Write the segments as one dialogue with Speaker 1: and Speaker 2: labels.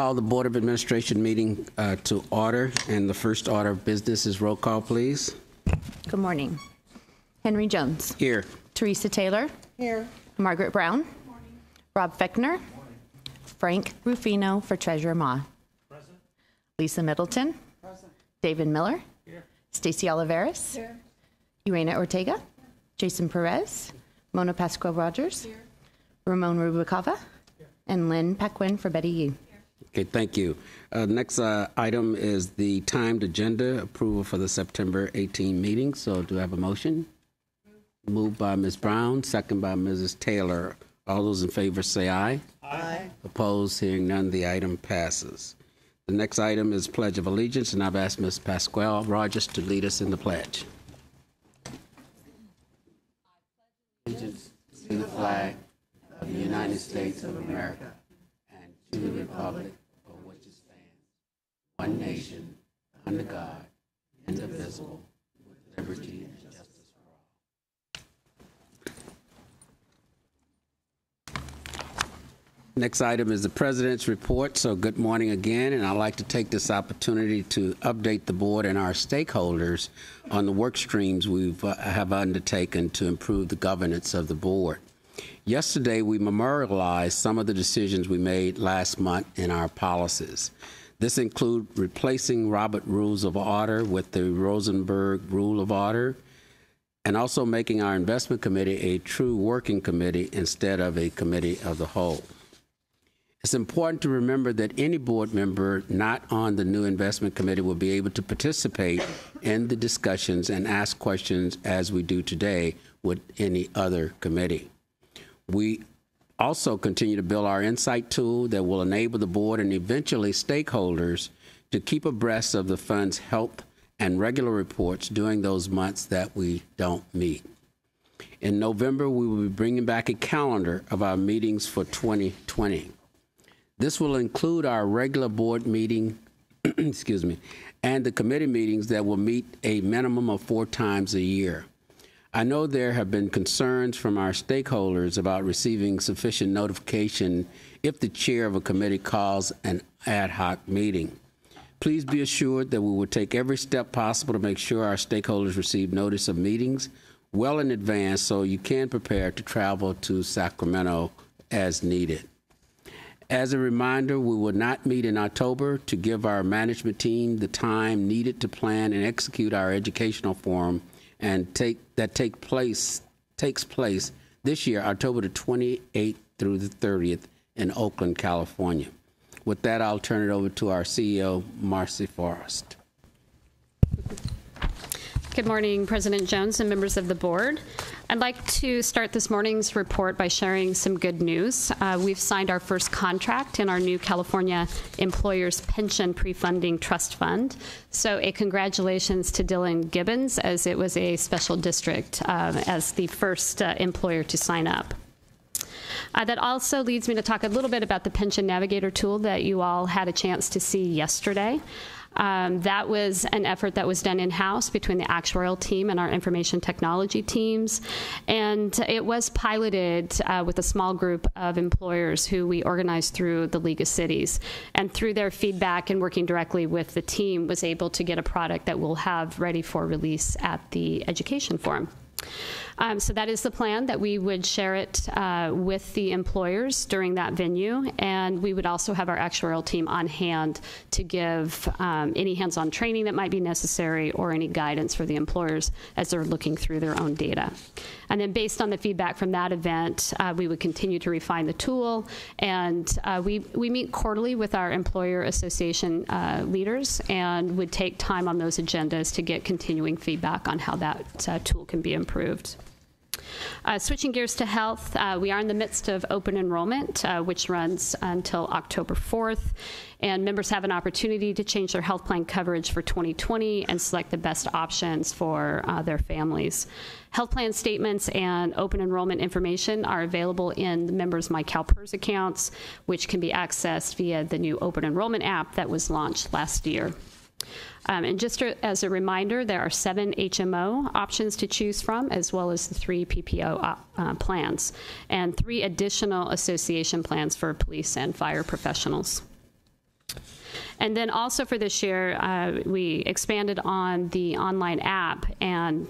Speaker 1: call the Board of Administration meeting to order, and the first order of business is roll call, please.
Speaker 2: Good morning. Henry Jones.
Speaker 1: Here.
Speaker 2: Teresa Taylor.
Speaker 3: Here.
Speaker 2: Margaret Brown.
Speaker 3: Morning.
Speaker 2: Rob Fechner. Frank Rufino for Treasurer Ma.
Speaker 4: Present.
Speaker 2: Lisa Middleton.
Speaker 3: Present.
Speaker 2: David Miller.
Speaker 4: Here.
Speaker 2: Stacy Olivares.
Speaker 3: Here.
Speaker 2: Irena Ortega. Jason Perez. Mona Pascual Rogers.
Speaker 3: Here.
Speaker 2: Ramon Rubicava. And Lynn Paquin for Betty Yee.
Speaker 1: Okay, thank you. Next item is the timed agenda approval for the September 18 meeting. So do I have a motion? Moved by Ms. Brown, second by Mrs. Taylor. All those in favor say aye.
Speaker 3: Aye.
Speaker 1: Opposed, hearing none, the item passes. The next item is Pledge of Allegiance, and I've asked Ms. Pascual Rogers to lead us in the pledge. Allegiance to the flag of the United States of America and to the republic for which it stands, one nation, under God, indivisible, with liberty and justice for all. Next item is the President's report. So good morning again, and I'd like to take this opportunity to update the board and our stakeholders on the work streams we have undertaken to improve the governance of the board. Yesterday, we memorialized some of the decisions we made last month in our policies. This includes replacing Robert Rules of Order with the Rosenberg Rule of Order, and also making our investment committee a true working committee instead of a committee of the whole. It's important to remember that any board member not on the new investment committee will be able to participate in the discussions and ask questions as we do today with any other committee. We also continue to build our insight tool that will enable the board and eventually stakeholders to keep abreast of the fund's health and regular reports during those months that we don't meet. In November, we will be bringing back a calendar of our meetings for 2020. This will include our regular board meeting, excuse me, and the committee meetings that will meet a minimum of 4 times a year. I know there have been concerns from our stakeholders about receiving sufficient notification if the chair of a committee calls an ad hoc meeting. Please be assured that we will take every step possible to make sure our stakeholders receive notice of meetings well in advance so you can prepare to travel to Sacramento as needed. As a reminder, we will not meet in October to give our management team the time needed to plan and execute our educational forum and takes place this year, October the 28th through the 30th in Oakland, California. With that, I'll turn it over to our CEO, Marcy Forrest.
Speaker 5: Good morning, President Jones and members of the board. I'd like to start this morning's report by sharing some good news. We've signed our first contract in our new California Employers Pension Pre-Funding Trust Fund. So a congratulations to Dylan Gibbons, as it was a special district as the first employer to sign up. That also leads me to talk a little bit about the Pension Navigator tool that you all had a chance to see yesterday. That was an effort that was done in-house between the actuarial team and our information technology teams. And it was piloted with a small group of employers who we organized through the League of Cities. And through their feedback and working directly with the team, was able to get a product that we'll have ready for release at the Education Forum. So that is the plan, that we would share it with the employers during that venue, and we would also have our actuarial team on hand to give any hands-on training that might be necessary or any guidance for the employers as they're looking through their own data. And then based on the feedback from that event, we would continue to refine the tool, and we meet quarterly with our employer association leaders and would take time on those agendas to get continuing feedback on how that tool can be improved. Switching gears to health, we are in the midst of open enrollment, which runs until October 4th, and members have an opportunity to change their health plan coverage for 2020 and select the best options for their families. Health plan statements and open enrollment information are available in the members' My CalPERS accounts, which can be accessed via the new open enrollment app that was launched last year. And just as a reminder, there are 7 HMO options to choose from, as well as the 3 PPO plans, and 3 additional association plans for police and fire professionals. And then also for this year, we expanded on the online app, and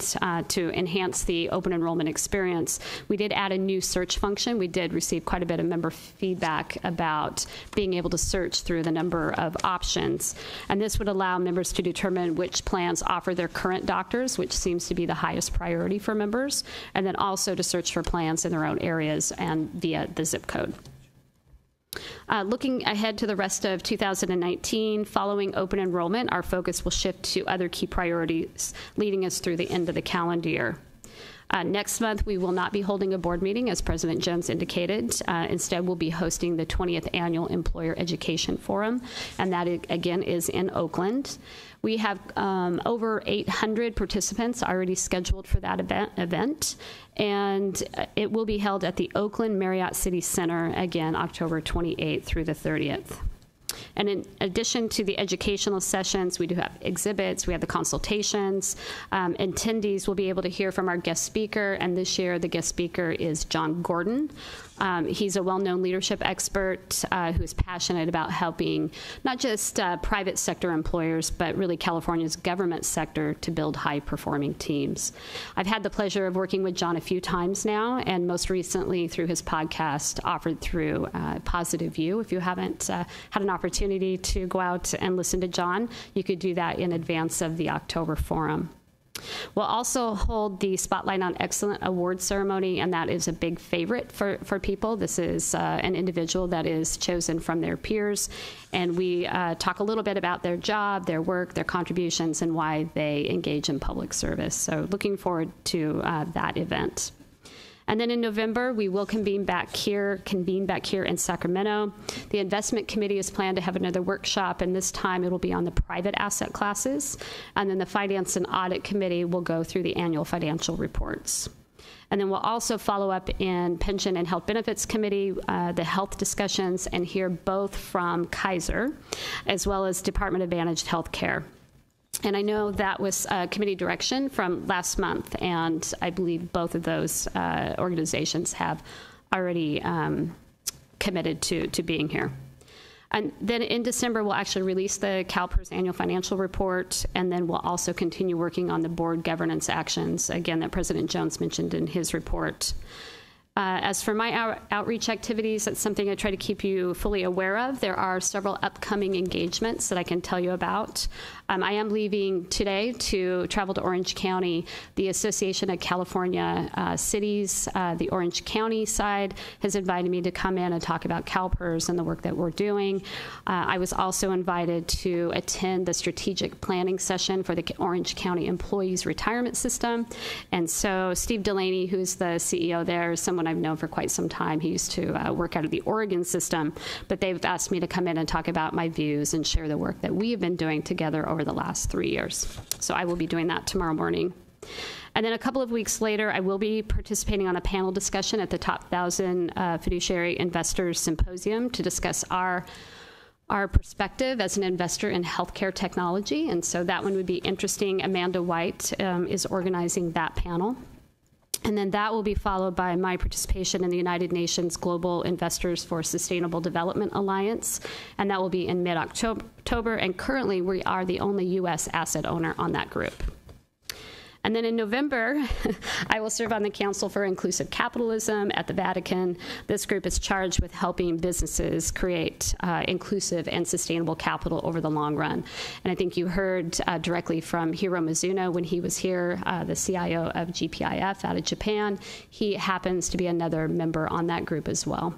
Speaker 5: to enhance the open enrollment experience, we did add a new search function. We did receive quite a bit of member feedback about being able to search through the number of options. And this would allow members to determine which plans offer their current doctors, which seems to be the highest priority for members, and then also to search for plans in their own areas and via the zip code. Looking ahead to the rest of 2019, following open enrollment, our focus will shift to other key priorities leading us through the end of the calendar year. Next month, we will not be holding a board meeting, as President Jones indicated. Instead, we'll be hosting the 20th Annual Employer Education Forum, and that, again, is in Oakland. We have over 800 participants already scheduled for that event, and it will be held at the Oakland Marriott City Center, again, October 28th through the 30th. And in addition to the educational sessions, we do have exhibits, we have the consultations. Attendees will be able to hear from our guest speaker, and this year the guest speaker is John Gordon. He's a well-known leadership expert who is passionate about helping not just private sector employers, but really California's government sector to build high-performing teams. I've had the pleasure of working with John a few times now, and most recently through his podcast offered through Positive View. If you haven't had an opportunity to go out and listen to John, you could do that in advance of the October forum. We'll also hold the Spotlight on Excellence award ceremony, and that is a big favorite for people. This is an individual that is chosen from their peers, and we talk a little bit about their job, their work, their contributions, and why they engage in public service. So looking forward to that event. And then in November, we will convene back here in Sacramento. The investment committee is planned to have another workshop, and this time it will be on the private asset classes. And then the finance and audit committee will go through the annual financial reports. And then we'll also follow up in Pension and Health Benefits Committee, the health discussions, and hear both from Kaiser, as well as Department of Managed Health Care. And I know that was committee direction from last month, and I believe both of those organizations have already committed to being here. And then in December, we'll actually release the CalPERS annual financial report, and then we'll also continue working on the board governance actions, again, that President Jones mentioned in his report. As for my outreach activities, that's something I try to keep you fully aware of. There are several upcoming engagements that I can tell you about. I am leaving today to travel to Orange County. The Association of California Cities, the Orange County side, has invited me to come in and talk about CalPERS and the work that we're doing. I was also invited to attend the strategic planning session for the Orange County Employees Retirement System. And so Steve Delaney, who's the CEO there, is someone I've known for quite some time. He used to work out of the Oregon system, but they've asked me to come in and talk about my views and share the work that we have been doing together over the last 3 years. So I will be doing that tomorrow morning. And then a couple of weeks later, I will be participating on a panel discussion at the Top 1,000 Fiduciary Investors Symposium to discuss our perspective as an investor in healthcare technology. And so that one would be interesting. Amanda White is organizing that panel. And then that will be followed by my participation in the United Nations Global Investors for Sustainable Development Alliance, and that will be in mid-October, and currently we are the only U.S. asset owner on that group. And then in November, I will serve on the Council for Inclusive Capitalism at the Vatican. This group is charged with helping businesses create inclusive and sustainable capital over the long run. And I think you heard directly from Hiro Mizuno when he was here, the CIO of GPIF out of Japan. He happens to be another member on that group as well.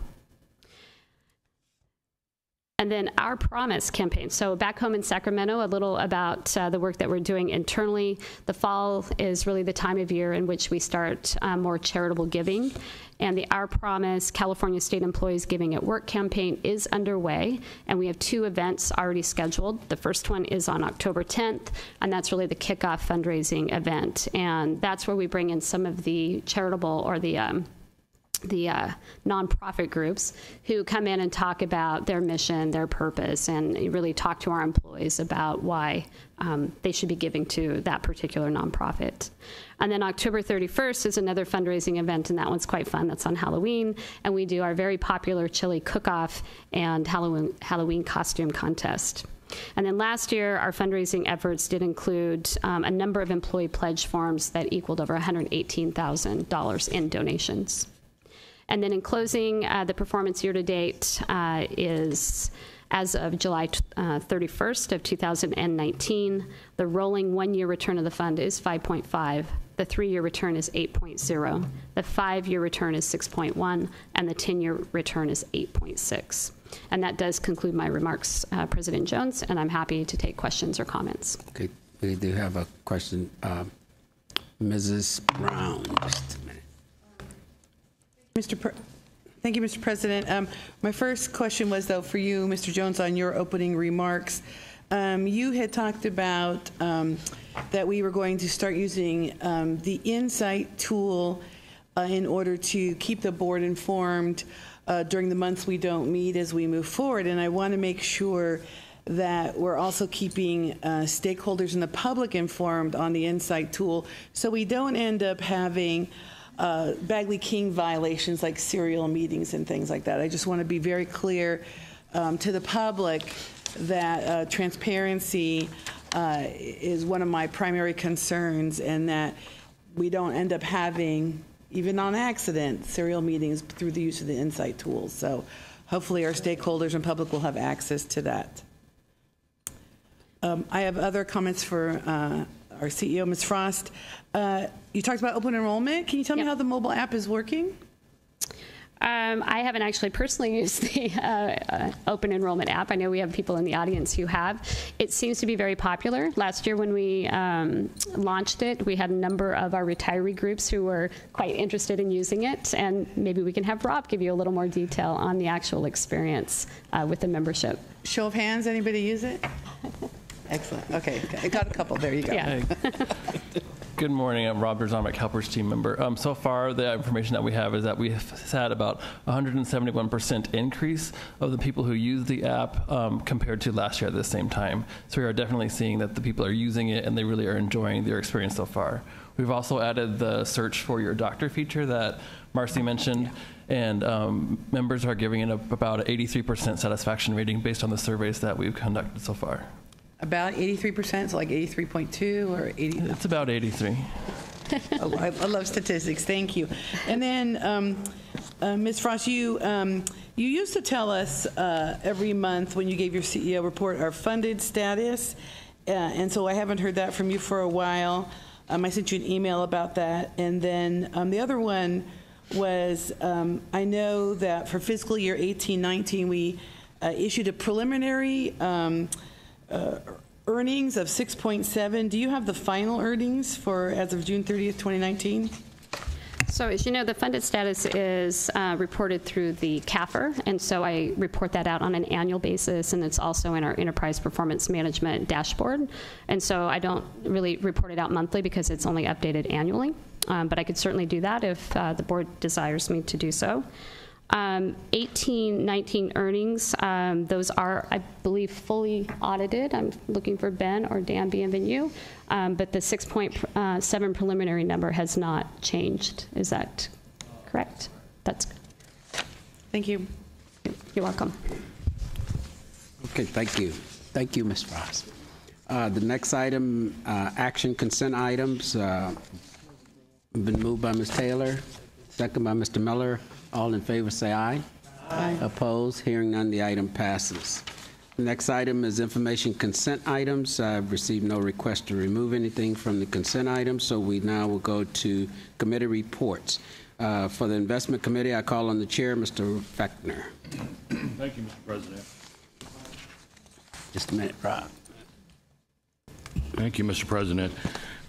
Speaker 5: And then our Promise campaign. So back home in Sacramento, a little about the work that we're doing internally. The fall is really the time of year in which we start more charitable giving. And the Our Promise California State Employees Giving at Work campaign is underway. And we have 2 events already scheduled. The first one is on October 10th, and that's really the kickoff fundraising event. And that's where we bring in some of the charitable or the nonprofit groups who come in and talk about their mission, their purpose, and really talk to our employees about why they should be giving to that particular nonprofit. And then October 31st is another fundraising event, and that one's quite fun. That's on Halloween, and we do our very popular chili cook-off and Halloween costume contest. And then last year, our fundraising efforts did include a number of employee pledge forms that equaled over $118,000 in donations. And then in closing, the performance year to date is, as of July 31st of 2019, the rolling one-year return of the fund is 5.5. The 3-year return is 8.0. The 5-year return is 6.1, and the 10-year return is 8.6. And that does conclude my remarks, President Jones, and I'm happy to take questions or comments.
Speaker 1: Okay, we do have a question. Mrs. Brown, just a minute.
Speaker 3: Thank you, Mr. President. My first question was, though, for you, Mr. Jones, on your opening remarks. You had talked about that we were going to start using the Insight tool in order to keep the board informed during the months we don't meet as we move forward. And I want to make sure that we're also keeping stakeholders and the public informed on the Insight tool so we don't end up having Bagley-King violations like serial meetings and things like that. I just want to be very clear to the public that transparency is one of my primary concerns, and that we don't end up having, even on accident, serial meetings through the use of the Insight tools. So hopefully our stakeholders and public will have access to that. I have other comments for our CEO, Ms. Frost. You talked about open enrollment. Can you tell me how the mobile app is working?
Speaker 5: I haven't actually personally used the open enrollment app. I know we have people in the audience who have. It seems to be very popular. Last year when we launched it, we had a number of our retiree groups who were quite interested in using it, and maybe we can have Rob give you a little more detail on the actual experience with the membership.
Speaker 3: Show of hands, anybody use it? Excellent. Okay, I got a couple. There you go.
Speaker 5: Yeah.
Speaker 4: Good morning. I'm Rob Berzon, a CalPERS team member. So far, the information that we have is that we've had about 171% increase of the people who use the app compared to last year at the same time. So we are definitely seeing that the people are using it and they really are enjoying their experience so far. We've also added the search for your doctor feature that Marcy mentioned, and members are giving it about an 83% satisfaction rating based on the surveys that we've conducted so far.
Speaker 3: About 83%, so like 83.2 or 80?
Speaker 4: It's about 83.
Speaker 3: Oh, I love statistics. Thank you. And then, Ms. Frost, you used to tell us every month when you gave your CEO report our funded status, and so I haven't heard that from you for a while. I sent you an email about that. And then the other one was, I know that for fiscal year 18-19, we issued a preliminary earnings of 6.7. Do you have the final earnings for as of June 30th, 2019?
Speaker 5: So as you know, the funded status is reported through the CAFR, and so I report that out on an annual basis, and it's also in our enterprise performance management dashboard. And so I don't really report it out monthly because it's only updated annually, but I could certainly do that if the board desires me to do so. 18-19 earnings, those are, I believe, fully audited. I'm looking for Ben or Dan, bienvenue. But the 6.7 preliminary number has not changed. Is that correct? That's good.
Speaker 3: Thank you.
Speaker 5: You're welcome.
Speaker 1: Okay, thank you. Thank you, Ms. Frost. The next item, action consent items, been moved by Ms. Taylor, second by Mr. Miller. All in favor say aye. Aye. Opposed? Hearing none, the item passes. The next item is information consent items. I've received no request to remove anything from the consent items, so we now will go to committee reports. For the investment committee, I call on the chair, Mr. Fechner.
Speaker 6: Thank you, Mr. President.
Speaker 1: Just a minute, Rob.
Speaker 6: Thank you, Mr. President.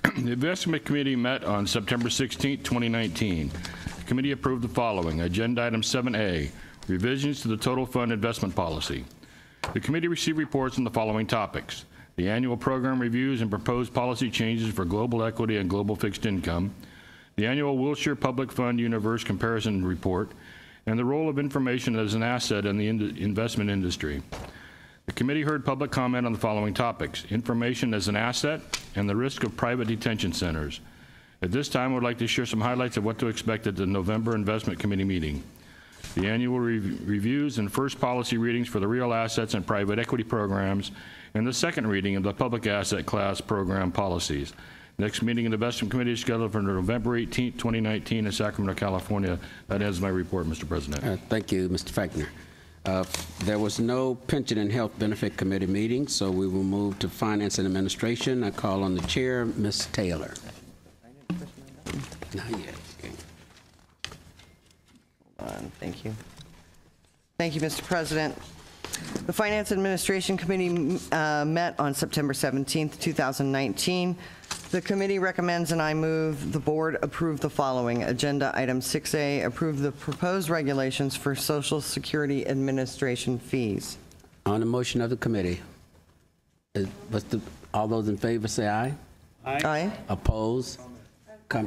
Speaker 6: The investment committee met on September 16, 2019. The committee approved the following. Agenda item 7A, revisions to the total fund investment policy. The committee received reports on the following topics: the annual program reviews and proposed policy changes for global equity and global fixed income, the annual Wilshire Public Fund Universe Comparison Report, and the role of information as an asset in the investment industry. The committee heard public comment on the following topics: information as an asset and the risk of private detention centers. At this time, I would like to share some highlights of what to expect at the November Investment Committee meeting. the annual reviews and first policy readings for the real assets and private equity programs, and the second reading of the public asset class program policies. Next meeting of the Investment Committee is scheduled for November 18, 2019 in Sacramento, California. That ends my report, Mr. President.
Speaker 1: Thank you, Mr. Fechner. There was no Pension and Health Benefit Committee meeting, so we will move to Finance and Administration. I call on the chair, Ms. Taylor. Not yet. Okay.
Speaker 7: Hold on. Thank you. Thank you, Mr. President. The Finance and Administration Committee met on September 17th, 2019. The committee recommends, and I move, the board approve the following. Agenda item 6A, approve the proposed regulations for Social Security Administration fees.
Speaker 1: On the motion of the committee, all those in favor say aye.
Speaker 7: Aye.
Speaker 1: Oppose?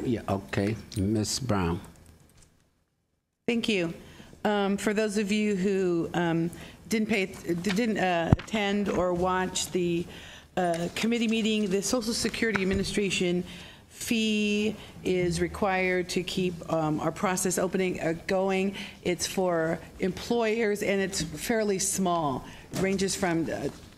Speaker 1: Yeah, okay. Ms. Brown.
Speaker 3: Thank you. For those of you who didn't attend or watch the committee meeting, the Social Security Administration fee is required to keep our process going. It's for employers, and it's fairly small. It ranges from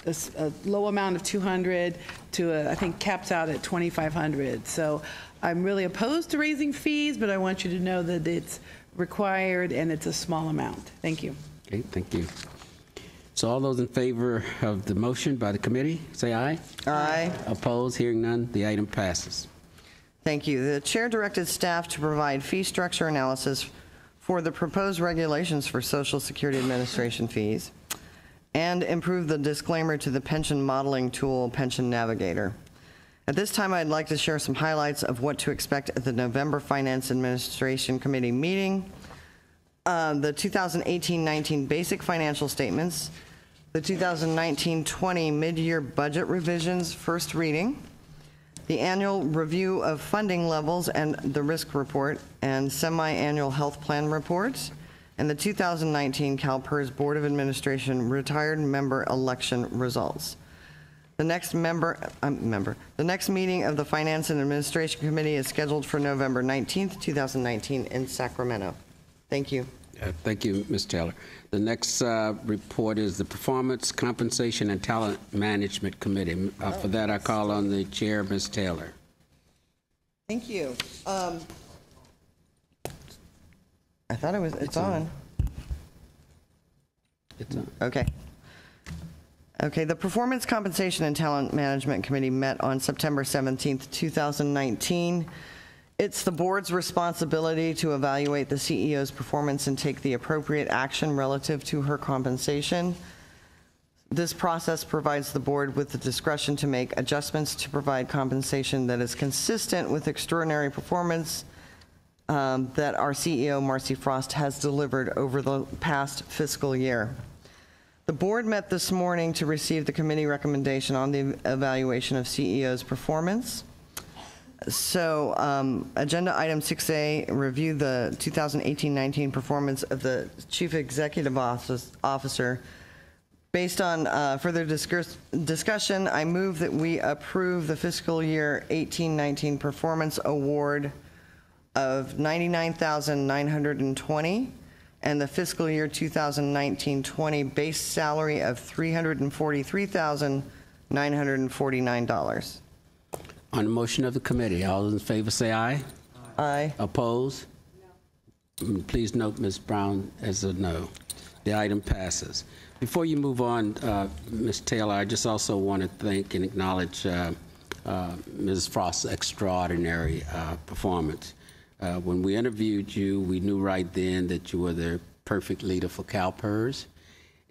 Speaker 3: a low amount of $200 to I think caps out at $2,500. So I'm really opposed to raising fees, but I want you to know that it's required and it's a small amount. Thank you.
Speaker 1: Okay, thank you. So all those in favor of the motion by the committee, say aye.
Speaker 7: Aye.
Speaker 1: Opposed? Hearing none, the item passes.
Speaker 7: Thank you. The chair directed staff to provide fee structure analysis for the proposed regulations for Social Security Administration fees and improve the disclaimer to the pension modeling tool, Pension Navigator. At this time, I'd like to share some highlights of what to expect at the November Finance Administration Committee meeting. The 2018-19 basic financial statements, the 2019-20 mid-year budget revisions, first reading, the annual review of funding levels and the risk report, and semi-annual health plan reports, and the 2019 CalPERS Board of Administration retired member election results. The next the next meeting of the Finance and Administration Committee is scheduled for November 19th, 2019 in Sacramento. Thank you.
Speaker 1: Thank you, Ms. Taylor. The next report is the Performance, Compensation, and Talent Management Committee. For that, I call on the chair, Ms. Taylor.
Speaker 7: Thank you. I thought it's on.
Speaker 1: It's on.
Speaker 7: Okay. Okay, the Performance, Compensation, and Talent Management Committee met on September 17th, 2019. It's the board's responsibility to evaluate the CEO's performance and take the appropriate action relative to her compensation. This process provides the board with the discretion to make adjustments to provide compensation that is consistent with extraordinary performance that our CEO, Marcy Frost, has delivered over the past fiscal year. The board met this morning to receive the committee recommendation on the evaluation of CEO's performance. So agenda item 6A, review the 2018-19 performance of the Chief Executive Officer. Based on further discussion, I move that we approve the fiscal year 18-19 performance award of $99,920 and the fiscal year 2019-20 base salary of $343,949.
Speaker 1: On the motion of the committee, all those in favor say aye.
Speaker 7: Aye.
Speaker 1: Oppose? No. Please note Ms. Brown as a no. The item passes. Before you move on, Ms. Taylor, I just also want to thank and acknowledge Ms. Frost's extraordinary performance. When we interviewed you, we knew right then that you were the perfect leader for CalPERS.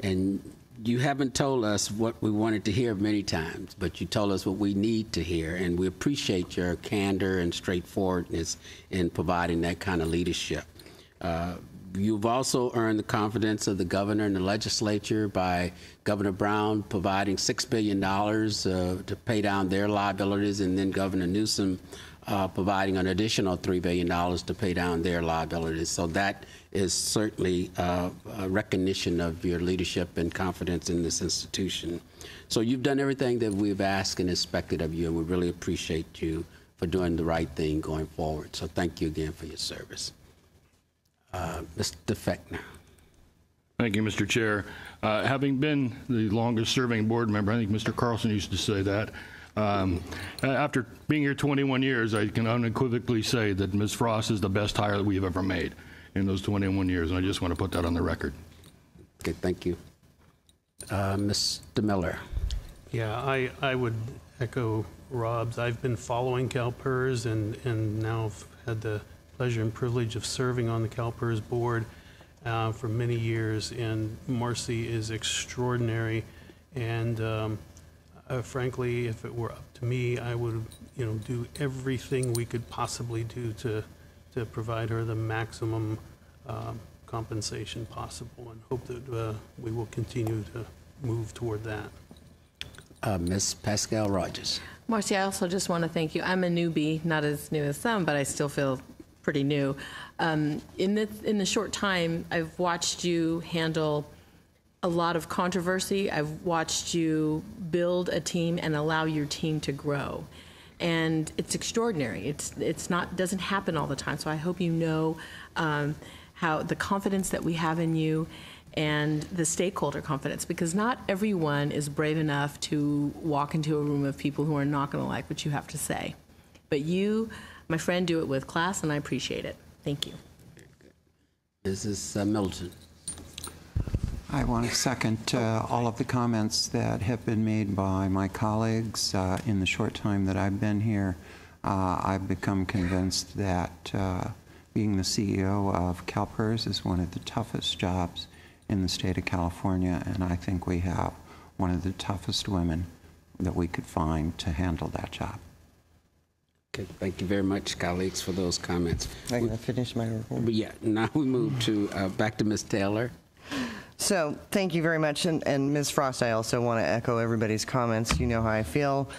Speaker 1: And you haven't told us what we wanted to hear many times, but you told us what we need to hear, and we appreciate your candor and straightforwardness in providing that kind of leadership. You've also earned the confidence of the governor and the legislature by Governor Brown providing $6 billion to pay down their liabilities, and then Governor Newsom providing an additional $3 billion to pay down their liabilities. So that is certainly a recognition of your leadership and confidence in this institution. So you've done everything that we've asked and expected of you, and we really appreciate you for doing the right thing going forward. So thank you again for your service. Mr. Fechner.
Speaker 6: Thank you, Mr. Chair. Having been the longest-serving board member, I think Mr. Carlson used to say that, after being here 21 years, I can unequivocally say that Ms. Frost is the best hire that we have ever made in those 21 years, and I just want to put that on the record.
Speaker 1: Okay, thank you. Mr. Miller.
Speaker 8: Yeah, I would echo Rob's. I've been following CalPERS and now have had the pleasure and privilege of serving on the CalPERS board for many years, and Marcy is extraordinary. And frankly, if it were up to me, I would, do everything we could possibly do to provide her the maximum compensation possible, and hope that we will continue to move toward that.
Speaker 1: Ms. Pascal Rogers.
Speaker 9: Marcy, I also just want to thank you. I'm a newbie, not as new as some, but I still feel pretty new. In the short time, I've watched you handle a lot of controversy. I've watched you build a team and allow your team to grow. And it's extraordinary. Doesn't happen all the time. So I hope you know how the confidence that we have in you and the stakeholder confidence, because not everyone is brave enough to walk into a room of people who are not going to like what you have to say. But you, my friend, do it with class, and I appreciate it. Thank you.
Speaker 1: Mrs. Middleton.
Speaker 10: I want to second all of the comments that have been made by my colleagues. In the short time that I've been here, I've become convinced that being the CEO of CalPERS is one of the toughest jobs in the state of California, and I think we have one of the toughest women that we could find to handle that job.
Speaker 1: Okay, thank you very much, colleagues, for those comments.
Speaker 7: I'm going to finish my report.
Speaker 1: But yeah, now we move to back to Ms. Taylor.
Speaker 7: So thank you very much. And Ms. Frost, I also want to echo everybody's comments. You know how I feel.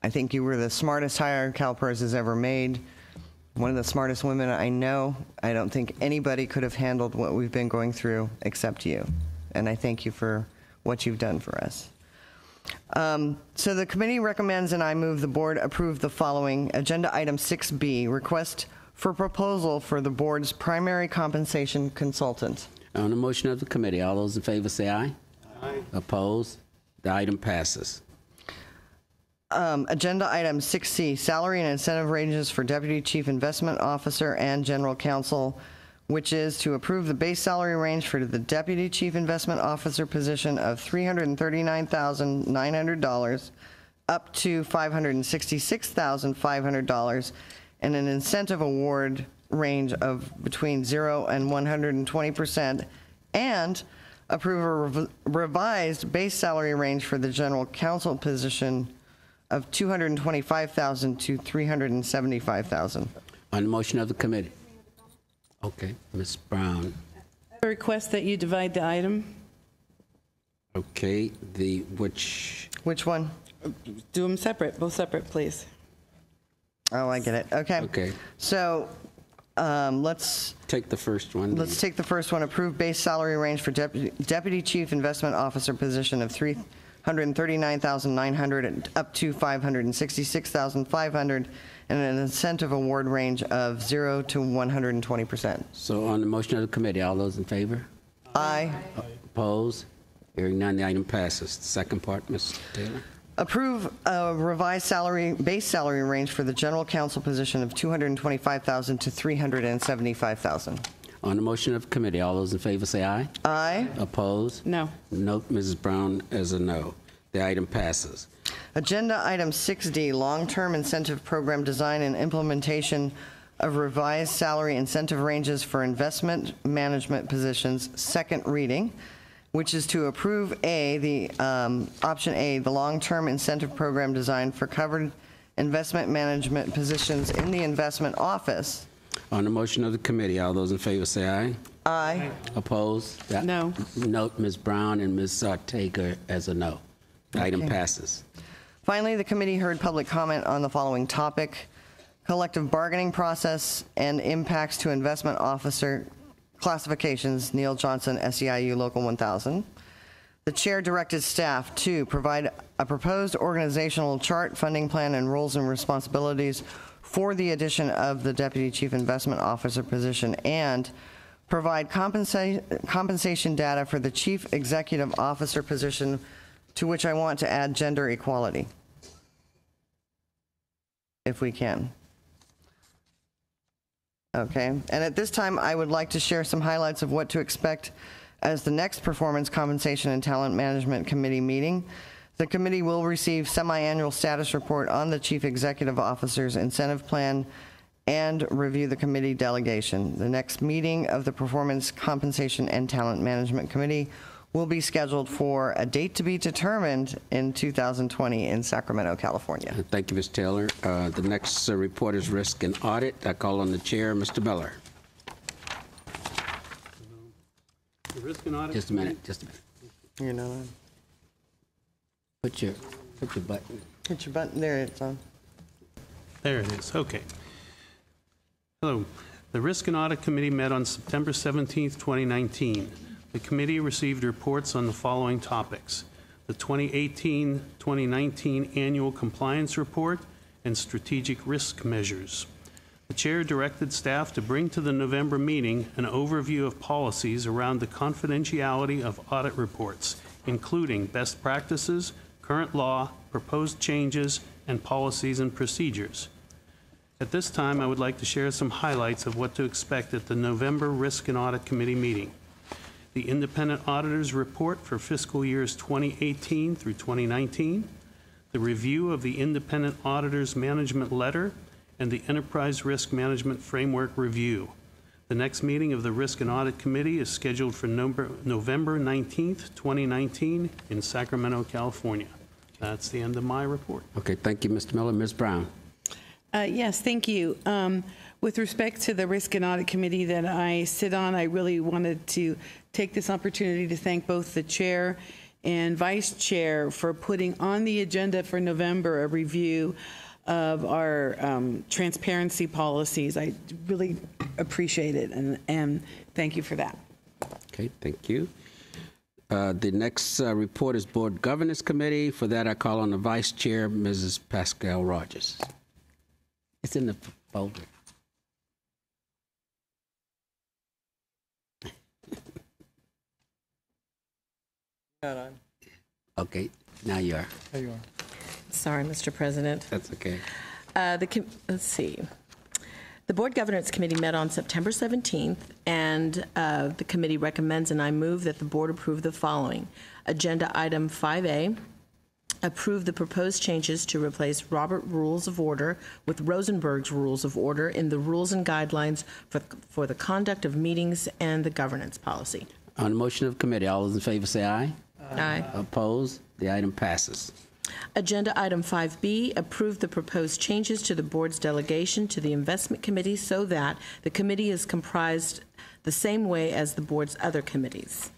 Speaker 7: I think you were the smartest hire CalPERS has ever made. One of the smartest women I know. I don't think anybody could have handled what we've been going through except you. And I thank you for what you've done for us. So the committee recommends, and I move the board approve the following. Agenda item 6B, request for proposal for the board's primary compensation consultant.
Speaker 1: On the motion of the committee, all those in favor say aye. Aye. Opposed? The item passes.
Speaker 7: Agenda item 6C, salary and incentive ranges for Deputy Chief Investment Officer and General Counsel, which is to approve the base salary range for the Deputy Chief Investment Officer position of $339,900 up to $566,500, and an incentive award range of between 0 and 120%, and approve a revised base salary range for the General Counsel position of $225,000 to $375,000.
Speaker 1: On the motion of the committee. Okay, Ms. Brown.
Speaker 3: I request that you divide the item.
Speaker 1: Okay, which
Speaker 7: one?
Speaker 3: Do them separate, both separate, please.
Speaker 7: Oh, I get it. Okay.
Speaker 1: Okay.
Speaker 7: So let's
Speaker 1: take the first one.
Speaker 7: Let's take the first one. Approve base salary range for Deputy Chief Investment Officer position of $339,900 up to $566,500, and an incentive award range of 0 to 120%.
Speaker 1: So on the motion of the committee, all those in favor?
Speaker 7: Aye.
Speaker 1: Opposed? Hearing none, the item passes. The second part, Ms. Taylor.
Speaker 7: Approve a revised base salary range for the General Counsel position of $225,000 to $375,000.
Speaker 1: On the motion of the committee, all those in favor say aye.
Speaker 7: Aye.
Speaker 1: Opposed?
Speaker 3: No.
Speaker 1: Note Mrs. Brown as a no. The item passes.
Speaker 7: Agenda item 6D, long-term incentive program design and implementation of revised salary incentive ranges for investment management positions, second reading, which is to approve option A, the long-term incentive program design for covered investment management positions in the investment office.
Speaker 1: On the motion of the committee, all those in favor say aye.
Speaker 7: Aye.
Speaker 1: Opposed?
Speaker 3: No.
Speaker 1: Note Ms. Brown and Ms. Ortega as a no. The item passes.
Speaker 7: Finally, the committee heard public comment on the following topic: collective bargaining process and impacts to investment officer classifications, Neil Johnson, SEIU Local 1000. The chair directed staff to provide a proposed organizational chart, funding plan, and roles and responsibilities for the addition of the Deputy Chief Investment Officer position, and provide compensation data for the Chief Executive Officer position, to which I want to add gender equality, if we can. Okay, and at this time, I would like to share some highlights of what to expect as the next Performance, Compensation, and Talent Management Committee meeting. The committee will receive semi-annual status report on the Chief Executive Officer's incentive plan and review the committee delegation. The next meeting of the Performance, Compensation, and Talent Management Committee will be scheduled for a date to be determined in 2020 in Sacramento, California.
Speaker 1: Thank you, Ms. Taylor. The next report is Risk and Audit. I call on the chair, Mr. Miller.
Speaker 8: The Risk and Audit.
Speaker 1: Just a minute.
Speaker 7: You know,
Speaker 1: Put your button.
Speaker 7: hit your button there. It's on.
Speaker 8: There it is. Okay. Hello. The Risk and Audit Committee met on September 17th, 2019. The committee received reports on the following topics: the 2018-2019 Annual Compliance Report and Strategic Risk Measures. The chair directed staff to bring to the November meeting an overview of policies around the confidentiality of audit reports, including best practices, current law, proposed changes, and policies and procedures. At this time, I would like to share some highlights of what to expect at the November Risk and Audit Committee meeting. The Independent Auditor's Report for fiscal years 2018 through 2019, the review of the Independent Auditor's Management Letter, and the Enterprise Risk Management Framework Review. The next meeting of the Risk and Audit Committee is scheduled for November 19th, 2019 in Sacramento, California. That's the end of my report.
Speaker 1: Okay, thank you, Mr. Miller. Ms. Brown.
Speaker 3: Yes, thank you. With respect to the Risk and Audit Committee that I sit on, I really wanted to take this opportunity to thank both the chair and vice chair for putting on the agenda for November a review of our transparency policies. I really appreciate it, and thank you for that.
Speaker 1: Okay, thank you. The next report is Board Governance Committee. For that, I call on the Vice Chair, Mrs. Pascal Rogers. It's in the folder. Okay, now you are.
Speaker 9: There you are. Sorry, Mr. President.
Speaker 1: That's okay.
Speaker 9: Let's see. The Board Governance Committee met on September 17th, and the committee recommends, and I move that the board approve the following. Agenda item 5A, approve the proposed changes to replace Robert Rules of Order with Rosenberg's Rules of Order in the rules and guidelines for the conduct of meetings and the governance policy.
Speaker 1: On the motion of committee, all those in favor say aye.
Speaker 9: Aye.
Speaker 1: Opposed? The item passes.
Speaker 9: Agenda item 5B, approve the proposed changes to the board's delegation to the investment committee so that the committee is comprised the same way as the board's other committees.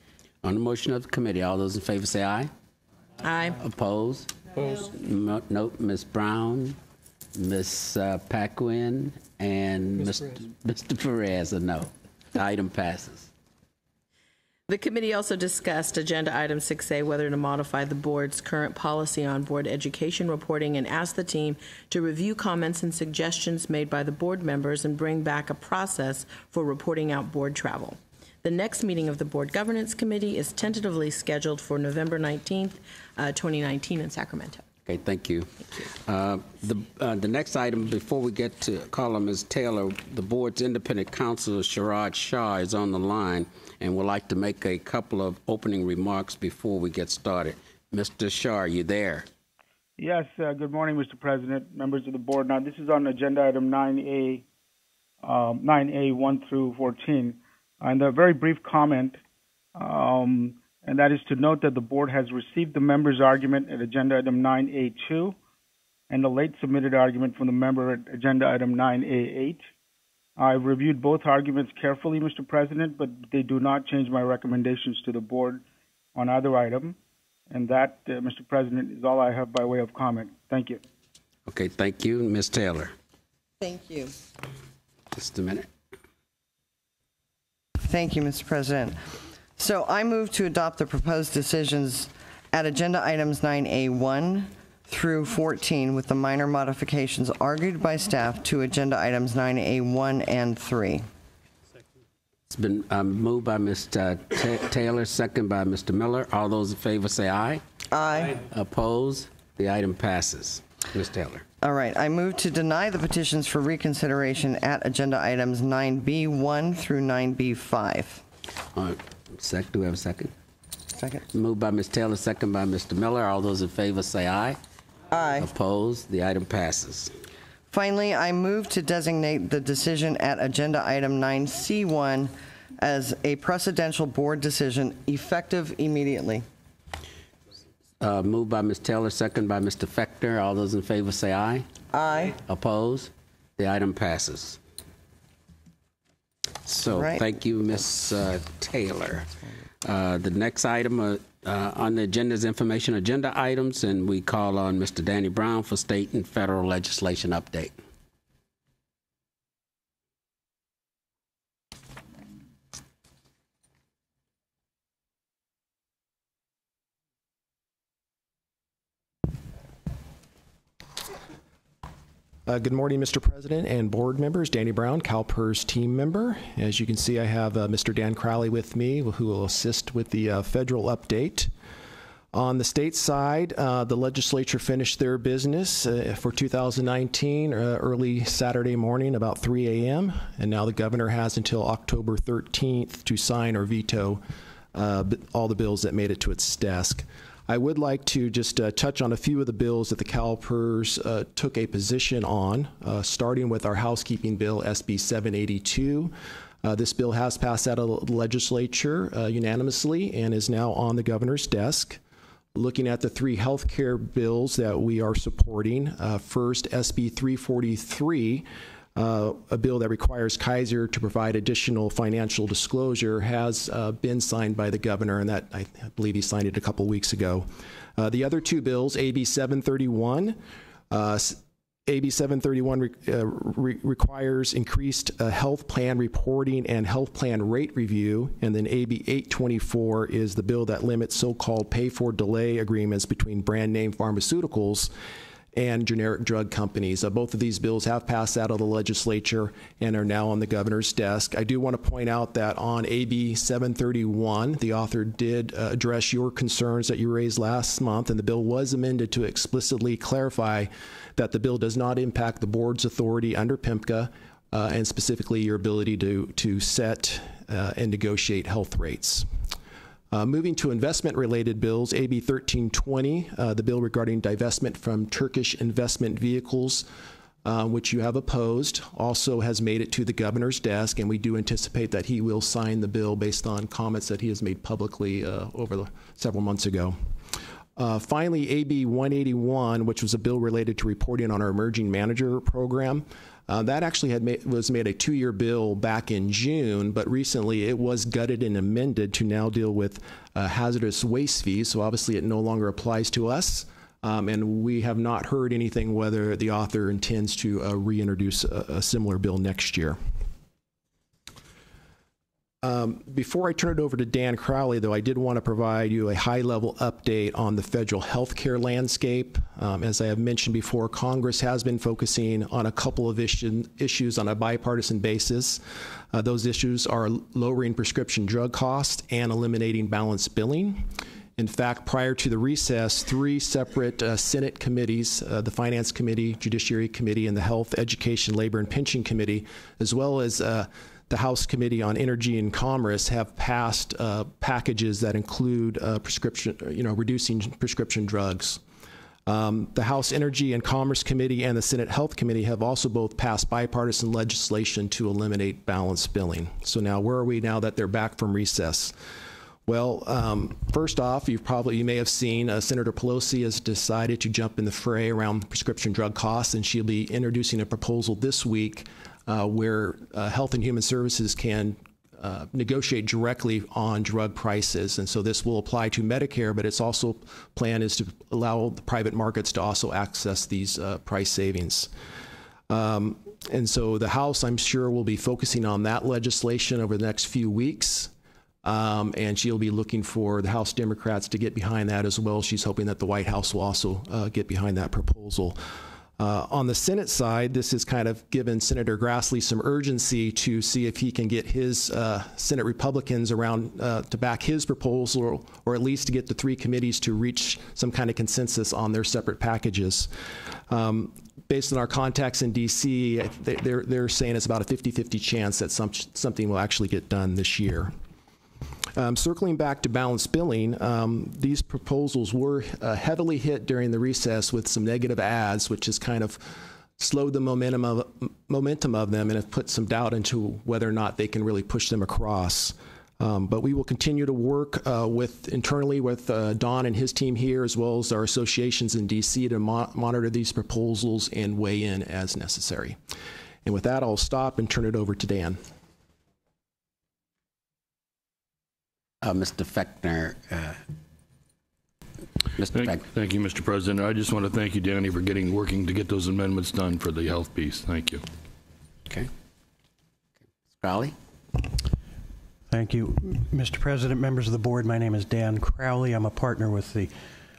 Speaker 1: On the motion of the committee, all those in favor say aye.
Speaker 9: Aye.
Speaker 1: Opposed? Opposed. No, Ms. Brown, Ms. Paquin, and Mr. Perez are no. The item passes.
Speaker 9: The committee also discussed agenda item 6A, whether to modify the board's current policy on board education reporting, and asked the team to review comments and suggestions made by the board members and bring back a process for reporting out board travel. The next meeting of the Board Governance Committee is tentatively scheduled for November 19th, 2019 in Sacramento.
Speaker 1: Okay, thank you. The next item, before we get to call on Ms. Taylor, the board's independent counsel, Sharad Shah, is on the line and would like to make a couple of opening remarks before we get started. Mr. Shah, are you there?
Speaker 11: Yes, good morning, Mr. President, members of the board. Now, this is on agenda item 9A, 1 through 14. And a very brief comment, and that is to note that the board has received the member's argument at agenda item 9A2 and the late submitted argument from the member at agenda item 9A8. I've reviewed both arguments carefully, Mr. President, but they do not change my recommendations to the board on either item. And that, Mr. President, is all I have by way of comment. Thank you.
Speaker 1: Okay, thank you. Ms. Taylor.
Speaker 7: Thank you.
Speaker 1: Just a minute.
Speaker 7: Thank you, Mr. President. So I move to adopt the proposed decisions at agenda items 9A1 through 14 with the minor modifications argued by staff to agenda items 9A1 and 3.
Speaker 1: It's been moved by Mr. Taylor, second by Mr. Miller. All those in favor say aye.
Speaker 7: Aye.
Speaker 1: Opposed? The item passes. Ms. Taylor.
Speaker 7: All right, I move to deny the petitions for reconsideration at agenda items 9B1 through 9B5.
Speaker 1: All right. Do we have a second?
Speaker 7: Second.
Speaker 1: Moved by Ms. Taylor, second by Mr. Miller. All those in favor say aye.
Speaker 7: Aye.
Speaker 1: Opposed? The item passes.
Speaker 7: Finally, I move to designate the decision at agenda item 9C1 as a precedential board decision effective immediately.
Speaker 1: Moved by Ms. Taylor, second by Mr. Fector. All those in favor say aye.
Speaker 7: Aye.
Speaker 1: Opposed? The item passes. So,
Speaker 7: Right.
Speaker 1: thank you, Ms. Taylor. The next item on the agenda is information agenda items, and we call on Mr. Danny Brown for state and federal legislation update.
Speaker 12: Good morning, Mr. President and board members. Danny Brown, CalPERS team member. As you can see, I have Mr. Dan Crowley with me, who will assist with the federal update. On the state side, the legislature finished their business for 2019 early Saturday morning, about 3 a.m., and now the governor has until October 13th to sign or veto all the bills that made it to its desk. I would like to just touch on a few of the bills that the CalPERS took a position on, starting with our housekeeping bill, SB 782. This bill has passed out of the legislature unanimously and is now on the governor's desk. Looking at the three health care bills that we are supporting, first, SB 343, a bill that requires Kaiser to provide additional financial disclosure, has been signed by the governor, and that I believe he signed it a couple weeks ago. The other two bills, AB 731, AB 731 requires increased health plan reporting and health plan rate review, and then AB 824 is the bill that limits so-called pay-for-delay agreements between brand-name pharmaceuticals and generic drug companies. Both of these bills have passed out of the legislature and are now on the governor's desk. I do want to point out that on AB 731, the author did address your concerns that you raised last month, and the bill was amended to explicitly clarify that the bill does not impact the board's authority under PIMCA, and specifically your ability to set and negotiate health rates. Moving to investment-related bills, AB 1320, the bill regarding divestment from Turkish investment vehicles, which you have opposed, also has made it to the governor's desk, and we do anticipate that he will sign the bill based on comments that he has made publicly over several months ago. Finally, AB 181, which was a bill related to reporting on our emerging manager program. That actually was made a 2-year bill back in June, but recently it was gutted and amended to now deal with hazardous waste fees, so obviously it no longer applies to us, and we have not heard anything whether the author intends to reintroduce a similar bill next year. Before I turn it over to Dan Crowley, though, I did want to provide you a high-level update on the federal health care landscape. As I have mentioned before, Congress has been focusing on a couple of issues on a bipartisan basis. Those issues are lowering prescription drug costs and eliminating balanced billing. In fact, prior to the recess, 3 separate Senate committees, the Finance Committee, Judiciary Committee, and the Health, Education, Labor, and Pension Committee, as well as the House Committee on Energy and Commerce, have passed packages that include reducing prescription drugs. The House Energy and Commerce Committee and the Senate Health Committee have also both passed bipartisan legislation to eliminate balanced billing. So now, where are we now that they're back from recess? Well, first off, you may have seen Senator Pelosi has decided to jump in the fray around prescription drug costs, and she'll be introducing a proposal this week where Health and Human Services can negotiate directly on drug prices. And so this will apply to Medicare, but its also plan is to allow the private markets to also access these price savings. And so the House, I'm sure, will be focusing on that legislation over the next few weeks. And she'll be looking for the House Democrats to get behind that as well. She's hoping that the White House will also get behind that proposal. On the Senate side, this has kind of given Senator Grassley some urgency to see if he can get his Senate Republicans around to back his proposal, or at least to get the three committees to reach some kind of consensus on their separate packages. Based on our contacts in D.C., they're saying it's about a 50-50 chance that something will actually get done this year. Circling back to balanced billing, these proposals were heavily hit during the recess with some negative ads, which has kind of slowed the momentum of them and have put some doubt into whether or not they can really push them across. But we will continue to work internally with Don and his team here, as well as our associations in D.C. to monitor these proposals and weigh in as necessary. And with that, I'll stop and turn it over to Dan.
Speaker 1: Mr. Fechner.
Speaker 6: Thank you, Mr. President. I just want to thank you, Danny, for working to get those amendments done for the health piece. Thank you.
Speaker 1: Okay. Crowley.
Speaker 13: Thank you, Mr. President, members of the board. My name is Dan Crowley. I'm a partner with the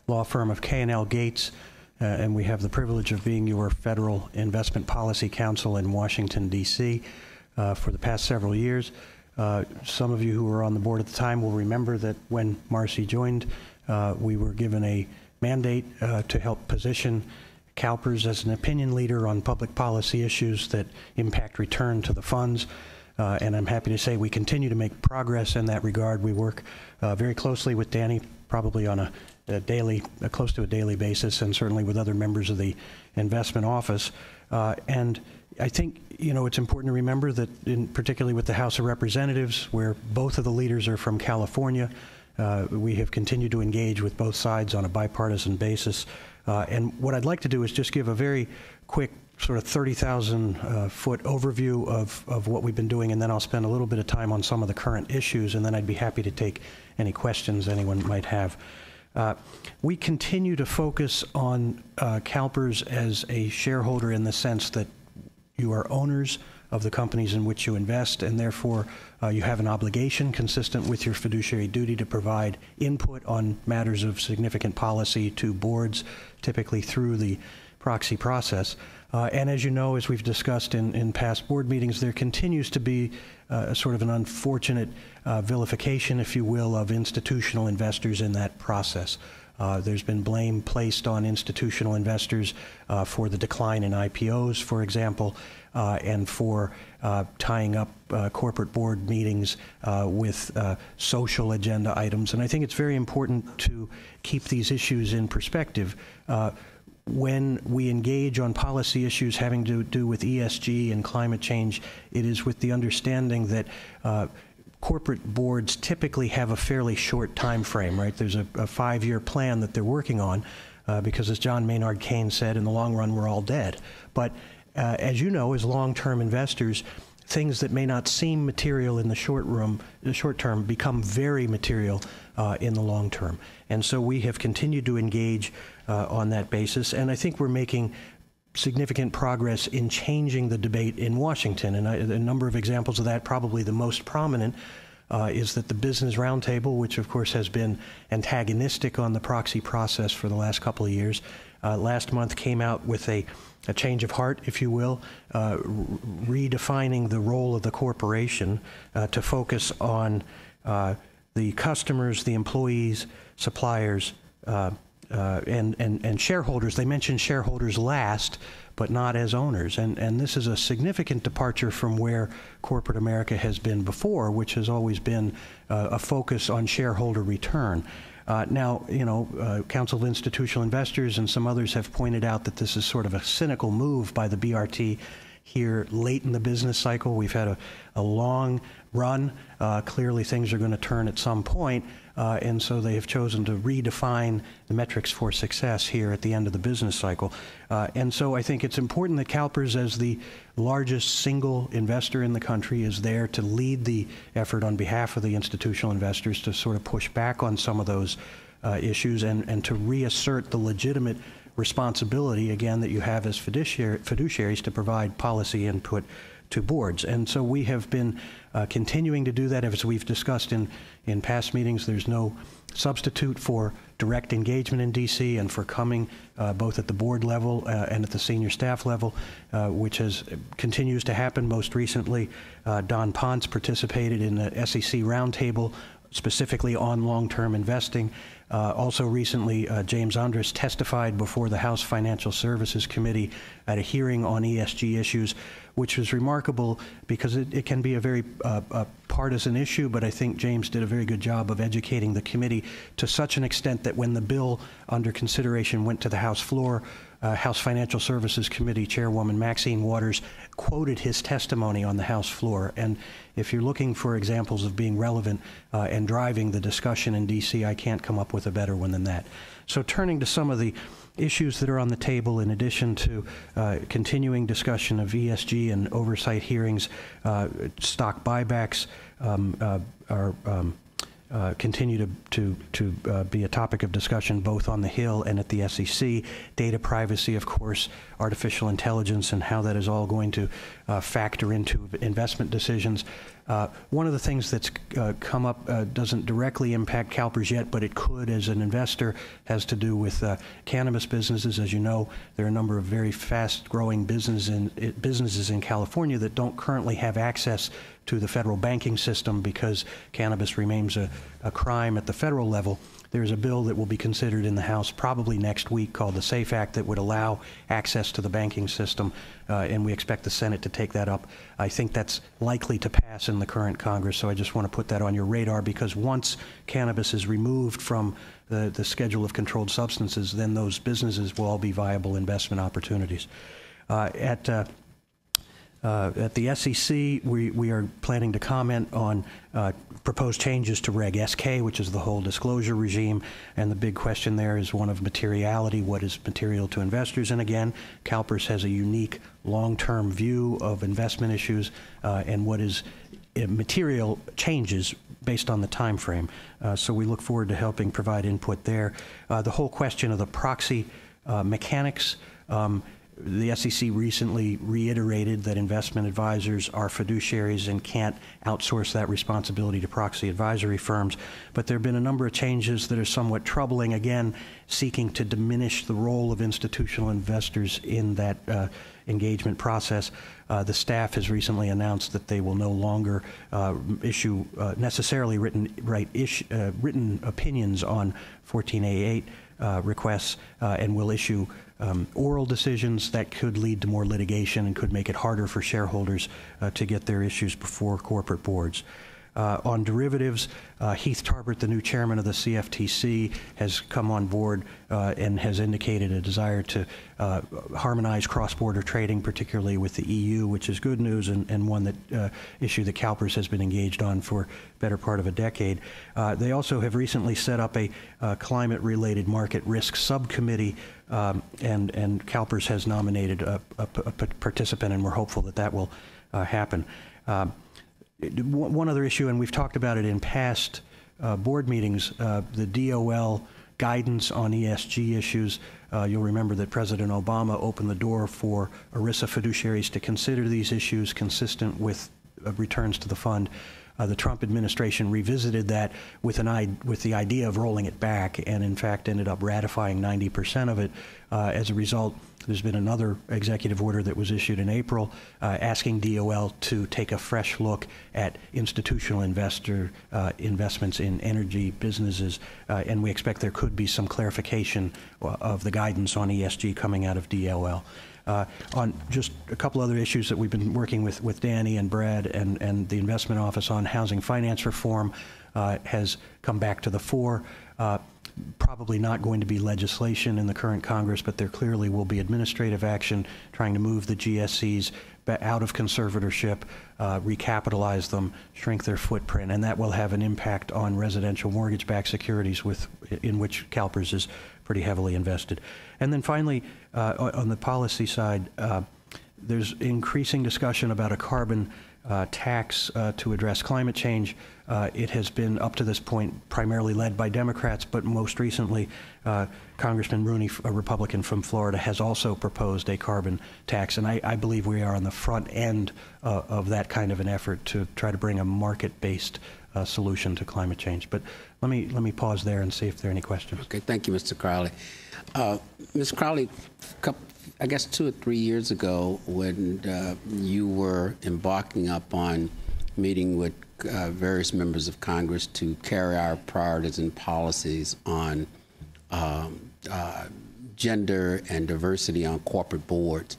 Speaker 13: law firm of K&L Gates, and we have the privilege of being your federal investment policy counsel in Washington, D.C. For the past several years. Some of you who were on the board at the time will remember that when Marcy joined, we were given a mandate to help position CalPERS as an opinion leader on public policy issues that impact return to the funds. And I'm happy to say we continue to make progress in that regard. We work very closely with Danny, probably on a daily, close to a daily basis, and certainly with other members of the investment office. And I think, it's important to remember that, particularly with the House of Representatives, where both of the leaders are from California, we have continued to engage with both sides on a bipartisan basis. And what I'd like to do is just give a very quick sort of 30,000-foot overview of what we've been doing, and then I'll spend a little bit of time on some of the current issues, and then I'd be happy to take any questions anyone might have. We continue to focus on CalPERS as a shareholder in the sense that you are owners of the companies in which you invest, and therefore you have an obligation consistent with your fiduciary duty to provide input on matters of significant policy to boards, typically through the proxy process. And as you know, as we've discussed in past board meetings, there continues to be sort of an unfortunate vilification, if you will, of institutional investors in that process. There's been blame placed on institutional investors for the decline in IPOs, for example, and for tying up corporate board meetings with social agenda items. And I think it's very important to keep these issues in perspective. When we engage on policy issues having to do with ESG and climate change, it is with the understanding that corporate boards typically have a fairly short time frame, right? There's a 5-year plan that they're working on because, as John Maynard Keynes said, in the long run, we're all dead. But as you know, as long-term investors, things that may not seem material in the short term become very material in the long term. And so we have continued to engage on that basis, and I think we're making significant progress in changing the debate in Washington. And a number of examples of that, probably the most prominent, is that the Business Roundtable, which of course has been antagonistic on the proxy process for the last couple of years, last month came out with a change of heart, if you will, redefining the role of the corporation to focus on the customers, the employees, suppliers, and shareholders. They mentioned shareholders last, but not as owners. And this is a significant departure from where corporate America has been before, which has always been a focus on shareholder return. Now, Council of Institutional Investors and some others have pointed out that this is sort of a cynical move by the BRT here late in the business cycle. We've had a long run. Clearly, things are going to turn at some point. And so they have chosen to redefine the metrics for success here at the end of the business cycle. And so I think it's important that CalPERS, as the largest single investor in the country, is there to lead the effort on behalf of the institutional investors to sort of push back on some of those issues and to reassert the legitimate responsibility, again, that you have as fiduciaries to provide policy input to boards. And so we have been continuing to do that. As we've discussed in past meetings, there's no substitute for direct engagement in DC and for coming both at the board level and at the senior staff level, which continues to happen. Most recently, Don Ponce participated in the SEC roundtable specifically on long-term investing. Also recently, James Andres testified before the House Financial Services Committee at a hearing on ESG issues, which was remarkable because it can be a very partisan issue, but I think James did a very good job of educating the committee to such an extent that when the bill under consideration went to the House floor, House Financial Services Committee Chairwoman Maxine Waters quoted his testimony on the House floor. And if you're looking for examples of being relevant and driving the discussion in D.C., I can't come up with a better one than that. So turning to some of the issues that are on the table, in addition to continuing discussion of ESG and oversight hearings, stock buybacks continue to be a topic of discussion both on the Hill and at the SEC. Data privacy, of course, artificial intelligence, and how that is all going to factor into investment decisions. One of the things that's come up doesn't directly impact CalPERS yet, but it could as an investor, has to do with cannabis businesses. As you know, there are a number of very fast-growing businesses in California that don't currently have access to the federal banking system because cannabis remains a crime at the federal level. There's a bill that will be considered in the House probably next week called the SAFE Act that would allow access to the banking system, and we expect the Senate to take that up. I think that's likely to pass in the current Congress, so I just want to put that on your radar, because once cannabis is removed from the schedule of controlled substances, then those businesses will all be viable investment opportunities. At the SEC, we are planning to comment on proposed changes to Reg SK, which is the whole disclosure regime, and the big question there is one of materiality. What is material to investors? And again, CalPERS has a unique long-term view of investment issues and what is material changes based on the time frame. So we look forward to helping provide input there. The whole question of the proxy mechanics. The SEC recently reiterated that investment advisors are fiduciaries and can't outsource that responsibility to proxy advisory firms. But there have been a number of changes that are somewhat troubling, again, seeking to diminish the role of institutional investors in that engagement process. The staff has recently announced that they will no longer issue necessarily written opinions on 14A8 requests and will issue oral decisions that could lead to more litigation and could make it harder for shareholders to get their issues before corporate boards. On derivatives, Heath Tarbert, the new chairman of the CFTC, has come on board and has indicated a desire to harmonize cross-border trading, particularly with the EU, which is good news and one that issue that CalPERS has been engaged on for better part of a decade. They also have recently set up a climate-related market risk subcommittee, and CalPERS has nominated a participant, and we're hopeful that that will happen. One other issue, and we've talked about it in past board meetings, the DOL guidance on ESG issues. You'll remember that President Obama opened the door for ERISA fiduciaries to consider these issues consistent with returns to the fund. The Trump administration revisited that with the idea of rolling it back, and in fact ended up ratifying 90% of it. As a result, there's been another executive order that was issued in April asking DOL to take a fresh look at institutional investments in energy businesses, and we expect there could be some clarification of the guidance on ESG coming out of DOL. On just a couple other issues that we've been working with Danny and Brad and the Investment Office on, housing finance reform has come back to the fore. Probably not going to be legislation in the current Congress, but there clearly will be administrative action trying to move the GSEs out of conservatorship, recapitalize them, shrink their footprint, and that will have an impact on residential mortgage-backed securities in which CalPERS is pretty heavily invested. And then finally, on the policy side, there's increasing discussion about a carbon tax to address climate change. It has been, up to this point, primarily led by Democrats, but most recently, Congressman Rooney, a Republican from Florida, has also proposed a carbon tax. And I believe we are on the front end of that kind of an effort to try to bring a market-based solution to climate change. But let me pause there and see if there are any questions.
Speaker 1: Okay, thank you, Mr. Crowley. Ms. Crowley, I guess 2 or 3 years ago, when you were embarking upon meeting with various members of Congress to carry our priorities and policies on gender and diversity on corporate boards.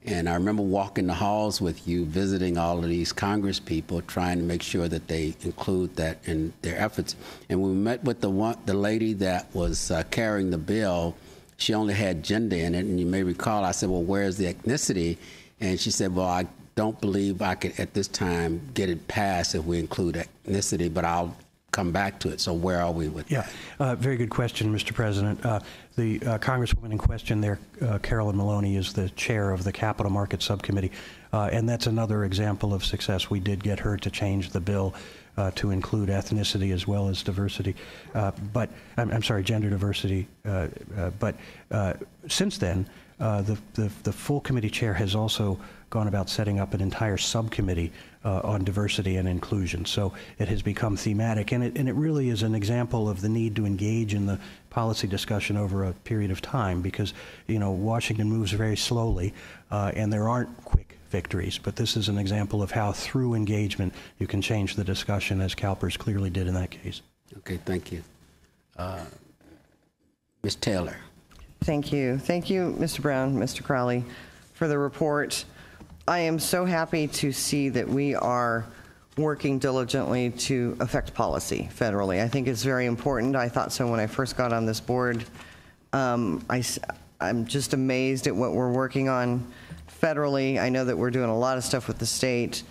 Speaker 1: And I remember walking the halls with you, visiting all of these Congress people, trying to make sure that they include that in their efforts. And when we met with the lady that was carrying the bill, she only had gender in it. And you may recall, I said, well, where's the ethnicity? And she said, well, I don't believe I could at this time get it passed if we include ethnicity, but I'll come back to it. So where are we with that?
Speaker 13: Very good question, Mr. President. The Congresswoman in question there, Carolyn Maloney, is the chair of the Capital Markets Subcommittee, and that's another example of success. We did get her to change the bill to include ethnicity as well as diversity, but I'm sorry, gender diversity. But since then, the full committee chair has also gone about setting up an entire subcommittee on diversity and inclusion. So it has become thematic, and it really is an example of the need to engage in the policy discussion over a period of time, because Washington moves very slowly, and there aren't quick victories. But this is an example of how through engagement you can change the discussion, as CalPERS clearly did in that case.
Speaker 1: Okay, thank you. Ms. Taylor.
Speaker 7: Thank you. Thank you, Mr. Brown, Mr. Crowley, for the report. I am so happy to see that we are working diligently to affect policy federally. I think it's very important. I thought so when I first got on this board. I'm just amazed at what we're working on federally. I know that we're doing a lot of stuff with the state.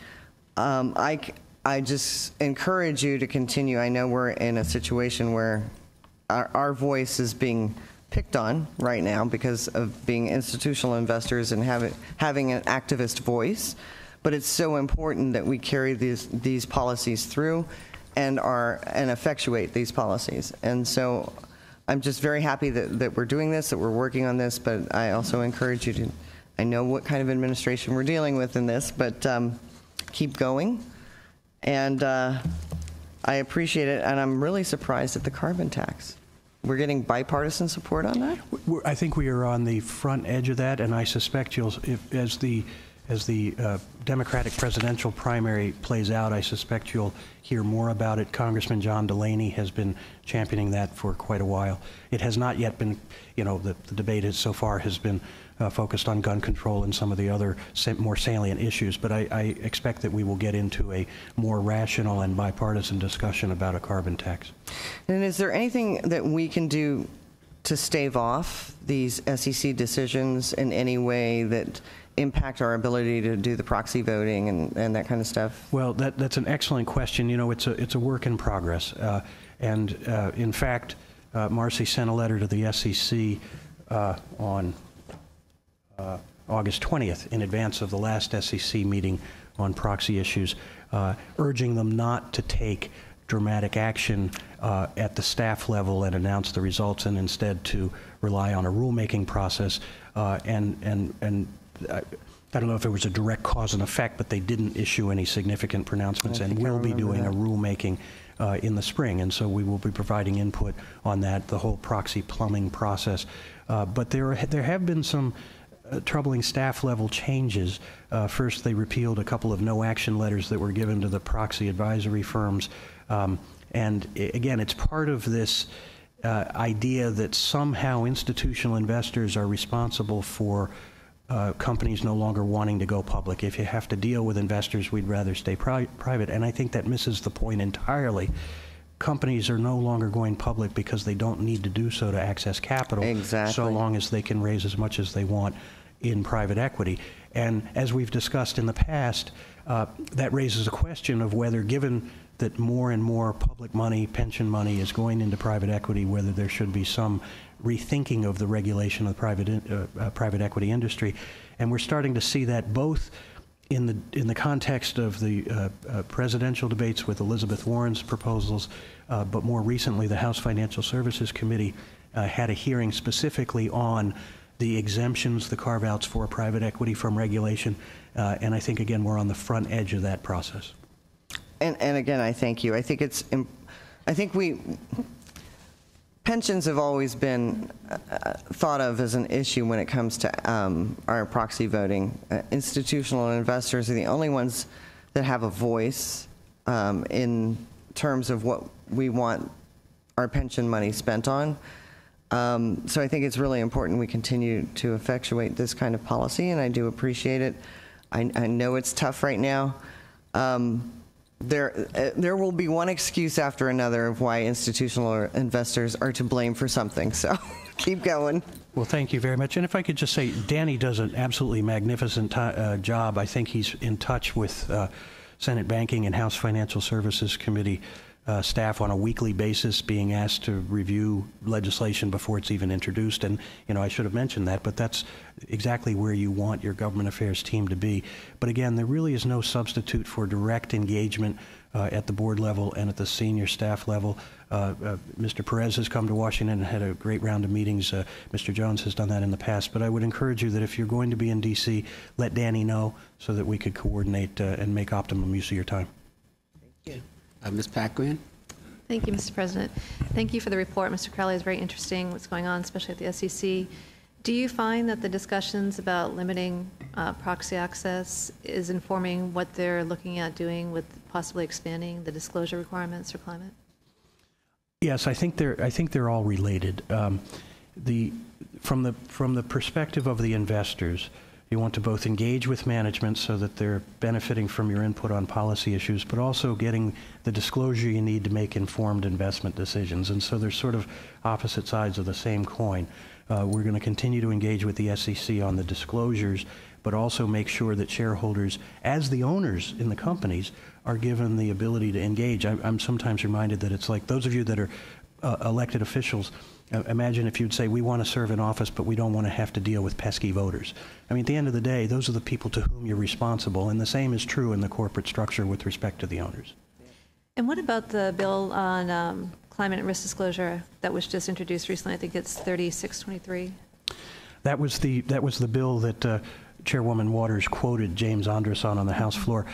Speaker 7: I just encourage you to continue. I know we're in a situation where our voice is being picked on right now because of being institutional investors and having an activist voice, but it's so important that we carry these policies through and effectuate these policies. And so I'm just very happy that we're doing this, that we're working on this, but I also encourage you to, I know what kind of administration we're dealing with in this, but keep going. And I appreciate it, and I'm really surprised at the carbon tax. We're getting bipartisan support on that?
Speaker 13: I think we are on the front edge of that, and I suspect as the Democratic presidential primary plays out, I suspect you'll hear more about it. Congressman John Delaney has been championing that for quite a while. It has not yet been, the debate so far has been focused on gun control and some of the other more salient issues, but I expect that we will get into a more rational and bipartisan discussion about a carbon tax.
Speaker 7: And is there anything that we can do to stave off these SEC decisions in any way that impact our ability to do the proxy voting and that kind of stuff?
Speaker 13: Well, that's an excellent question. It's a work in progress. And in fact, Marcy sent a letter to the SEC on August 20th, in advance of the last SEC meeting on proxy issues, urging them not to take dramatic action at the staff level and announce the results, and instead to rely on a rulemaking process. And I don't know if it was a direct cause and effect, but they didn't issue any significant pronouncements, and will be doing a rulemaking in the spring. And so we will be providing input on that, the whole proxy plumbing process. But there have been some troubling staff level changes. First, they repealed a couple of no action letters that were given to the proxy advisory firms. And again, it's part of this idea that somehow institutional investors are responsible for companies no longer wanting to go public. If you have to deal with investors, we'd rather stay private. And I think that misses the point entirely. Companies are no longer going public because they don't need to do so to access capital, so long as they can raise as much as they want in private equity. And as we've discussed in the past, that raises a question of whether, given that more and more public money, pension money, is going into private equity, whether there should be some rethinking of the regulation of the private equity industry. And we're starting to see that both in the context of the presidential debates with Elizabeth Warren's proposals, but more recently the House Financial Services Committee had a hearing specifically on the exemptions, the carve-outs for private equity from regulation, and I think, again, we're on the front edge of that process.
Speaker 7: And again, I thank you. I think pensions have always been thought of as an issue when it comes to our proxy voting. Institutional investors are the only ones that have a voice in terms of what we want our pension money spent on. So I think it's really important we continue to effectuate this kind of policy, and I do appreciate it. I know it's tough right now. There will be one excuse after another of why institutional investors are to blame for something, so keep going.
Speaker 13: Well, thank you very much. And if I could just say, Danny does an absolutely magnificent job. I think he's in touch with Senate Banking and House Financial Services Committee staff on a weekly basis, being asked to review legislation before it's even introduced. And, you know, I should have mentioned that, but that's exactly where you want your government affairs team to be. But again, there really is no substitute for direct engagement at the board level and at the senior staff level. Mr. Perez has come to Washington and had a great round of meetings. Mr. Jones has done that in the past. But I would encourage you that if you're going to be in D.C., let Danny know so that we could coordinate and make optimum use of your time.
Speaker 1: Thank you. Ms. Paquin?
Speaker 14: Thank you, Mr. President. Thank you for the report. Mr. Crowley, is very interesting what's going on, especially at the SEC. Do you find that the discussions about limiting proxy access is informing what they're looking at doing with possibly expanding the disclosure requirements for climate?
Speaker 13: Yes, I think they're all related. From the perspective of the investors, you want to both engage with management so that they're benefiting from your input on policy issues, but also getting the disclosure you need to make informed investment decisions. And so they're sort of opposite sides of the same coin. We're going to continue to engage with the SEC on the disclosures, but also make sure that shareholders, as the owners in the companies, are given the ability to engage. I'm sometimes reminded that it's like those of you that are elected officials. Imagine if you'd say, we want to serve in office, but we don't want to have to deal with pesky voters. I mean, at the end of the day, those are the people to whom you're responsible, and the same is true in the corporate structure with respect to the owners.
Speaker 14: And what about the bill on climate and risk disclosure that was just introduced recently? I think it's 3623.
Speaker 13: That was the bill that Chairwoman Waters quoted James Andres on the House floor.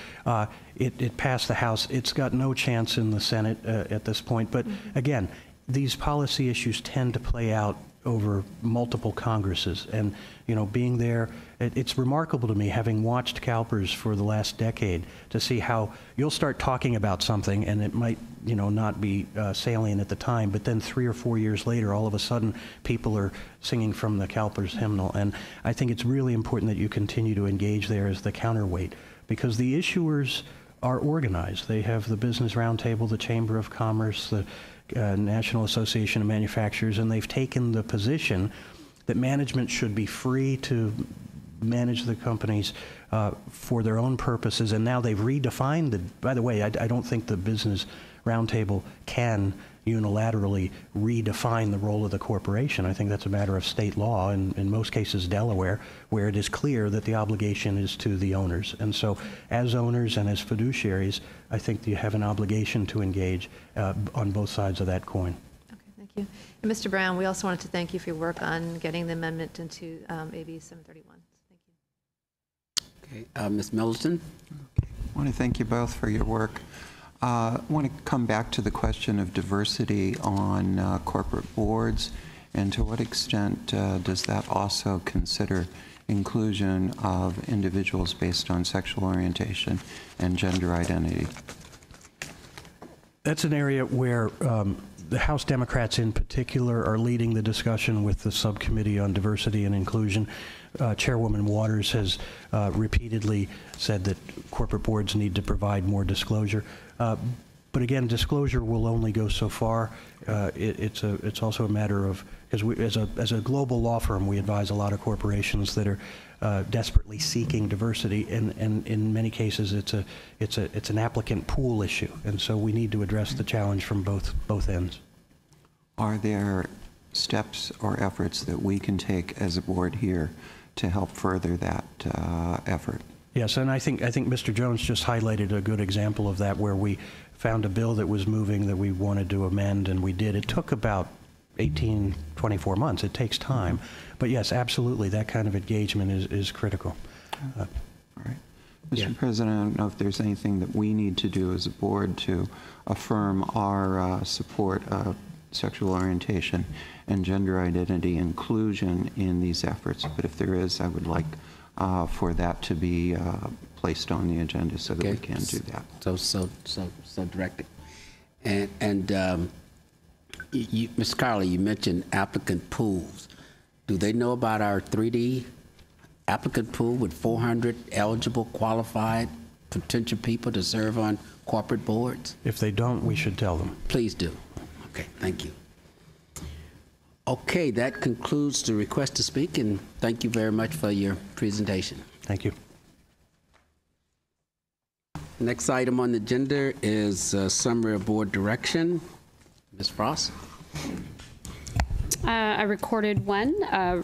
Speaker 13: It passed the House. It's got no chance in the Senate at this point. But again, these policy issues tend to play out over multiple Congresses, and you know, being there, it's remarkable to me, having watched CalPERS for the last decade, to see how you'll start talking about something and it might, you know, not be salient at the time, but then 3 or 4 years later, all of a sudden, people are singing from the CalPERS hymnal. And I think it's really important that you continue to engage there as the counterweight, because the issuers are organized. They have the Business Roundtable, the Chamber of Commerce, the National Association of Manufacturers, and they've taken the position that management should be free to manage the companies for their own purposes. And now they've redefined the, by the way, I don't think the Business Roundtable can unilaterally redefine the role of the corporation. I think that's a matter of state law, and in most cases Delaware, where it is clear that the obligation is to the owners. And so as owners and as fiduciaries, I think you have an obligation to engage on both sides of that coin.
Speaker 14: Okay, thank you. And Mr. Brown, we also wanted to thank you for your work on getting the amendment into AB 731. Thank you.
Speaker 1: Okay, Ms. Middleton?
Speaker 10: I want to thank you both for your work. I want to come back to the question of diversity on corporate boards, and to what extent does that also consider inclusion of individuals based on sexual orientation and gender identity?
Speaker 13: That's an area where the House Democrats in particular are leading the discussion with the Subcommittee on Diversity and Inclusion. Chairwoman Waters has repeatedly said that corporate boards need to provide more disclosure. But again, disclosure will only go so far. It's also a matter of, because as a global law firm, we advise a lot of corporations that are desperately seeking diversity, and in many cases it's an applicant pool issue, and so we need to address the challenge from both ends.
Speaker 10: Are there steps or efforts that we can take as a board here to help further that effort?
Speaker 13: Yes, and I think Mr. Jones just highlighted a good example of that, where we found a bill that was moving that we wanted to amend, and we did. It took about 18, 24 months. It takes time. But yes, absolutely, that kind of engagement is critical.
Speaker 10: All right. Mr. President, I don't know if there's anything that we need to do as a board to affirm our support of sexual orientation and gender identity inclusion in these efforts. But if there is, I would like for that to be placed on the agenda so that we can do that.
Speaker 1: So directed. And Ms. Carley, you mentioned applicant pools. Do they know about our 3D applicant pool with 400 eligible, qualified, potential people to serve on corporate boards?
Speaker 13: If they don't, we should tell them.
Speaker 1: Please do. Okay, thank you. Okay, that concludes the request to speak, and thank you very much for your presentation.
Speaker 13: Thank you.
Speaker 1: Next item on the agenda is summary of board direction. Ms. Frost?
Speaker 5: I recorded one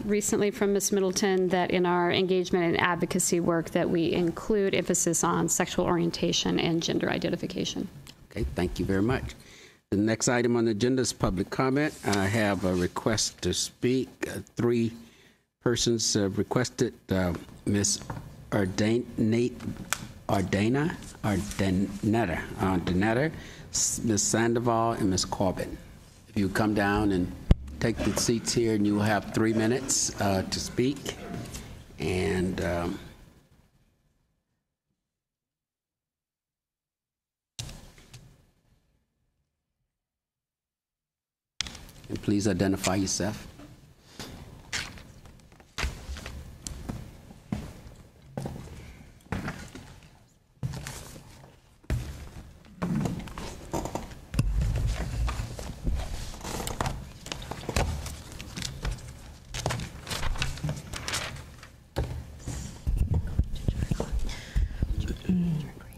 Speaker 5: recently from Ms. Middleton that in our engagement and advocacy work that we include emphasis on sexual orientation and gender identification.
Speaker 1: Okay, thank you very much. The next item on the agenda is public comment. I have a request to speak. 3 persons requested. Ms. Ardenetta, Ms. Sandoval, and Ms. Corbin. If you come down and take the seats here, and you will have 3 minutes to speak. And please identify yourself.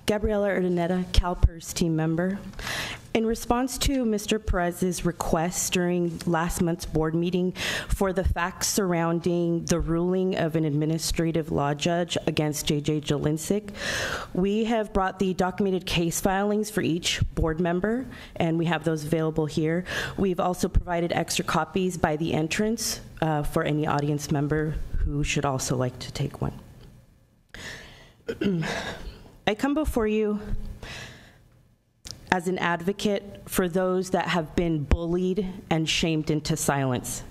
Speaker 15: Gabriela Urdaneta, CalPERS team member. In response to Mr. Perez's request during last month's board meeting for the facts surrounding the ruling of an administrative law judge against J.J. Jelinczyk, we have brought the documented case filings for each board member, and we have those available here. We've also provided extra copies by the entrance for any audience member who should also like to take one. I come before you as an advocate for those that have been bullied and shamed into silence.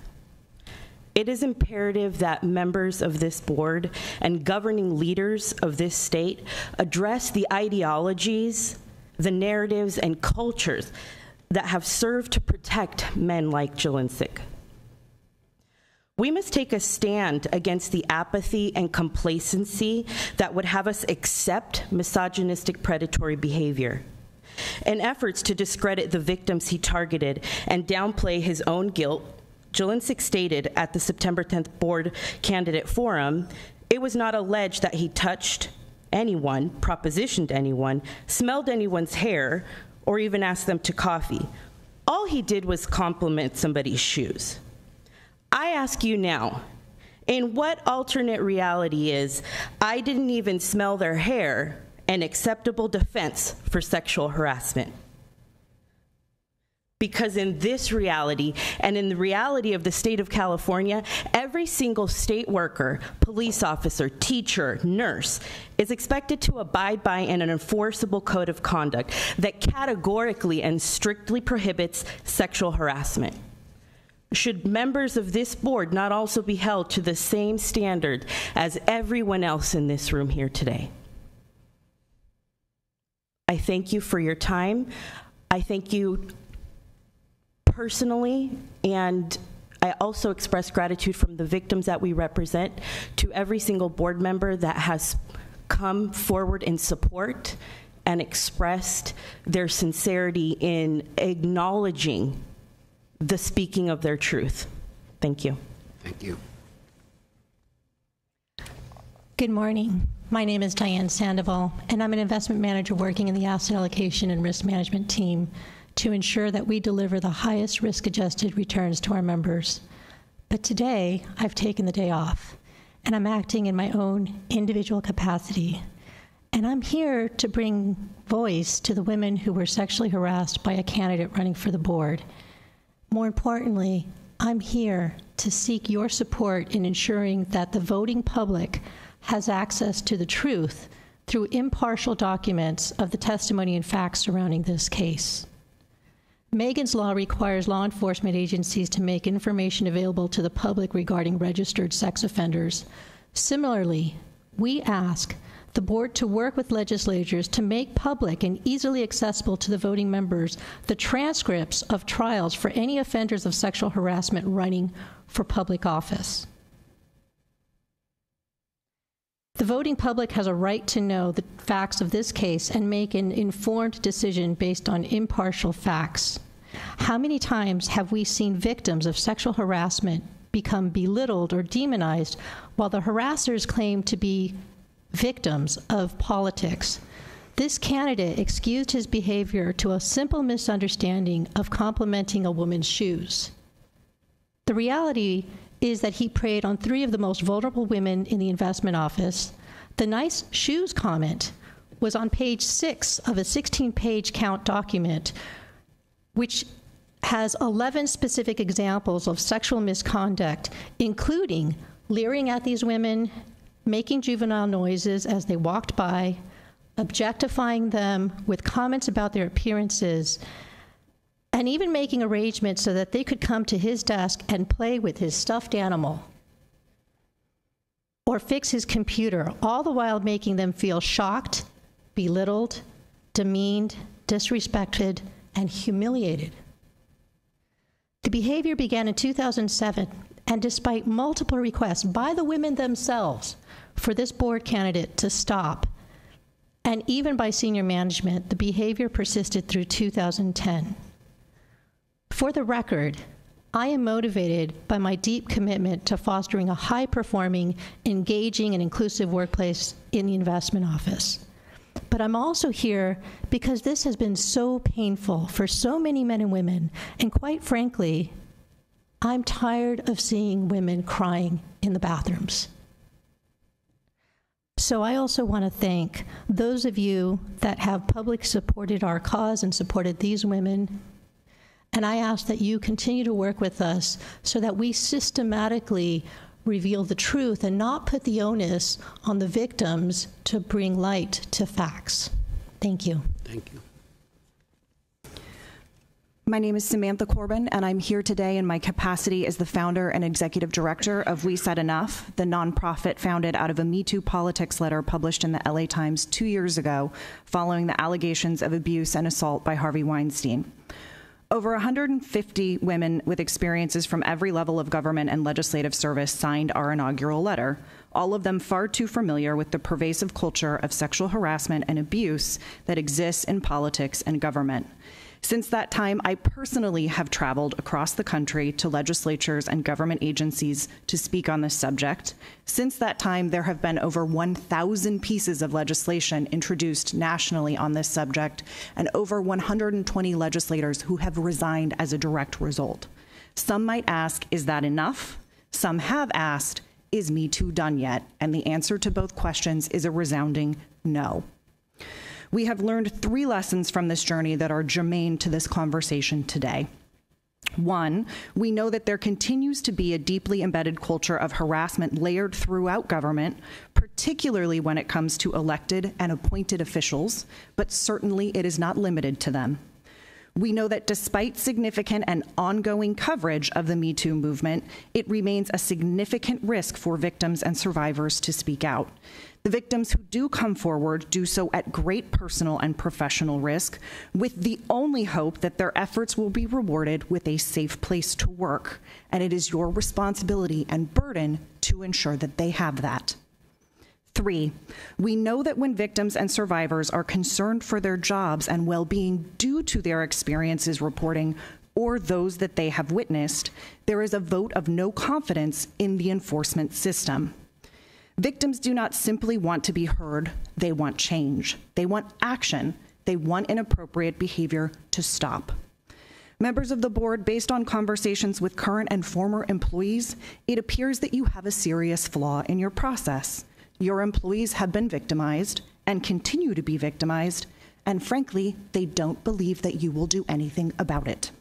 Speaker 15: It is imperative that members of this board and governing leaders of this state address the ideologies, the narratives, and cultures that have served to protect men like Jelinczyk. We must take a stand against the apathy and complacency that would have us accept misogynistic predatory behavior. In efforts to discredit the victims he targeted and downplay his own guilt, Jelinczyk stated at the September 10th board candidate forum, it was not alleged that he touched anyone, propositioned anyone, smelled anyone's hair, or even asked them to coffee. All he did was compliment somebody's shoes. I ask you now, in what alternate reality is, I didn't even smell their hair, an acceptable defense for sexual harassment? Because in this reality, and in the reality of the state of California, every single state worker, police officer, teacher, nurse is expected to abide by an enforceable code of conduct that categorically and strictly prohibits sexual harassment. Should members of this board not also be held to the same standard as everyone else in this room here today? I thank you for your time. I thank you personally, and I also express gratitude from the victims that we represent to every single board member that has come forward in support and expressed their sincerity in acknowledging the speaking of their truth. Thank you.
Speaker 1: Thank you.
Speaker 16: Good morning. My name is Diane Sandoval, and I'm an investment manager working in the asset allocation and risk management team to ensure that we deliver the highest risk-adjusted returns to our members. But today, I've taken the day off, and I'm acting in my own individual capacity And I'm here to bring voice to the women who were sexually harassed by a candidate running for the board. More importantly, I'm here to seek your support in ensuring that the voting public has access to the truth through impartial documents of the testimony and facts surrounding this case. Megan's Law requires law enforcement agencies to make information available to the public regarding registered sex offenders. Similarly, we ask the board to work with legislators to make public and easily accessible to the voting members the transcripts of trials for any offenders of sexual harassment running for public office. The voting public has a right to know the facts of this case and make an informed decision based on impartial facts. How many times have we seen victims of sexual harassment become belittled or demonized while the harassers claim to be victims of politics? This candidate excused his behavior to a simple misunderstanding of complimenting a woman's shoes. The reality is that he preyed on 3 of the most vulnerable women in the investment office. The nice shoes comment was on page 6 of a 16-page count document, which has 11 specific examples of sexual misconduct, including leering at these women, making juvenile noises as they walked by, objectifying them with comments about their appearances, and even making arrangements so that they could come to his desk and play with his stuffed animal or fix his computer, all the while making them feel shocked, belittled, demeaned, disrespected, and humiliated. The behavior began in 2007, and despite multiple requests by the women themselves for this board candidate to stop, and even by senior management, the behavior persisted through 2010. For the record, I am motivated by my deep commitment to fostering a high-performing, engaging, and inclusive workplace in the investment office. But I'm also here because this has been so painful for so many men and women, and quite frankly, I'm tired of seeing women crying in the bathrooms. So I also want to thank those of you that have publicly supported our cause and supported these women. And I ask that you continue to work with us so that we systematically reveal the truth and not put the onus on the victims to bring light to facts. Thank you.
Speaker 1: Thank you.
Speaker 17: My name is Samantha Corbin, and I'm here today in my capacity as the founder and executive director of We Said Enough, the nonprofit founded out of a Me Too Politics letter published in the LA Times 2 years ago following the allegations of abuse and assault by Harvey Weinstein. Over 150 women with experiences from every level of government and legislative service signed our inaugural letter, all of them far too familiar with the pervasive culture of sexual harassment and abuse that exists in politics and government. Since that time, I personally have traveled across the country to legislatures and government agencies to speak on this subject. Since that time, there have been over 1,000 pieces of legislation introduced nationally on this subject, and over 120 legislators who have resigned as a direct result. Some might ask, is that enough? Some have asked, is Me Too done yet? And the answer to both questions is a resounding no. We have learned 3 lessons from this journey that are germane to this conversation today. 1, we know that there continues to be a deeply embedded culture of harassment layered throughout government, particularly when it comes to elected and appointed officials, but certainly it is not limited to them. We know that despite significant and ongoing coverage of the Me Too movement, it remains a significant risk for victims and survivors to speak out. The victims who do come forward do so at great personal and professional risk, with the only hope that their efforts will be rewarded with a safe place to work. And it is your responsibility and burden to ensure that they have that. 3, we know that when victims and survivors are concerned for their jobs and well-being due to their experiences reporting or those that they have witnessed, there is a vote of no confidence in the enforcement system. Victims do not simply want to be heard, they want change. They want action. They want inappropriate behavior to stop. Members of the board, based on conversations with current and former employees, it appears that you have a serious flaw in your process. Your employees have been victimized and continue to be victimized, and frankly, they don't believe that you will do anything about it.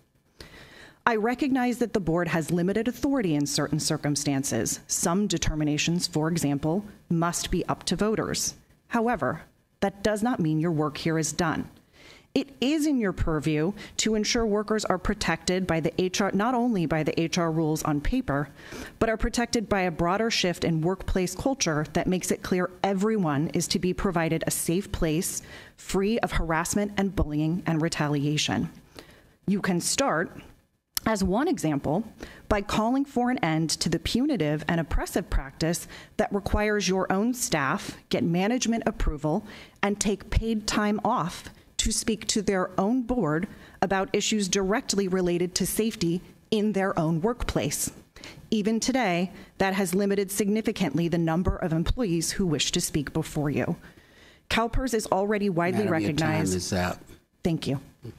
Speaker 17: I recognize that the board has limited authority in certain circumstances. Some determinations, for example, must be up to voters. However, that does not mean your work here is done. It is in your purview to ensure workers are protected by the HR, not only by the HR rules on paper, but are protected by a broader shift in workplace culture that makes it clear everyone is to be provided a safe place, free of harassment and bullying and retaliation. You can start, as one example, by calling for an end to the punitive and oppressive practice that requires your own staff get management approval and take paid time off to speak to their own board about issues directly related to safety in their own workplace. Even today, that has limited significantly the number of employees who wish to speak before you. CalPERS is already widely recognized.
Speaker 1: Your time is out.
Speaker 17: Thank you.
Speaker 1: Thank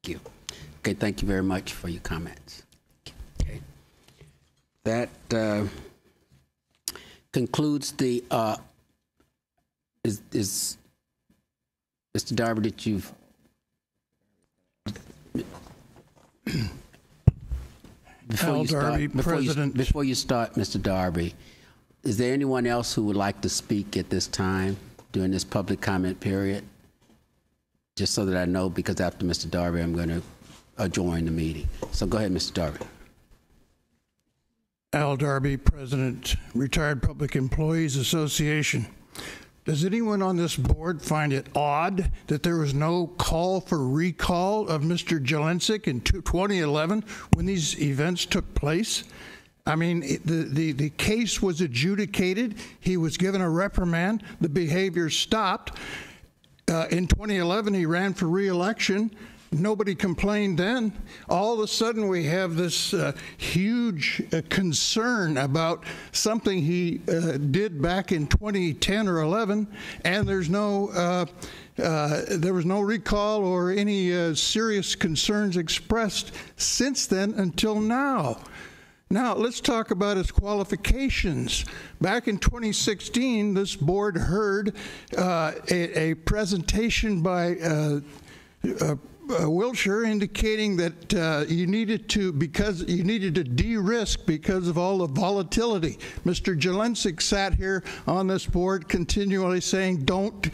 Speaker 1: you. Okay, thank you very much for your comments. Okay. That concludes the, is Mr. Darby, did you, before you start, Mr. Darby, is there anyone else who would like to speak at this time during this public comment period? Just so that I know, because after Mr. Darby, I'm going to adjourn the meeting. So go ahead, Mr. Darby.
Speaker 18: Al Darby, President, Retired Public Employees Association. Does anyone on this board find it odd that there was no call for recall of Mr. Jelensik in 2011 when these events took place? I mean, the case was adjudicated. He was given a reprimand. The behavior stopped. In 2011, he ran for re-election. Nobody complained then. All of a sudden, we have this huge concern about something he did back in 2010 or 11, and there's no, there was no recall or any serious concerns expressed since then until now. Now, let's talk about his qualifications. Back in 2016, this board heard a presentation by Wilshire indicating that you needed to de-risk because of all the volatility. Mr. Jelensik sat here on this board continually saying, don't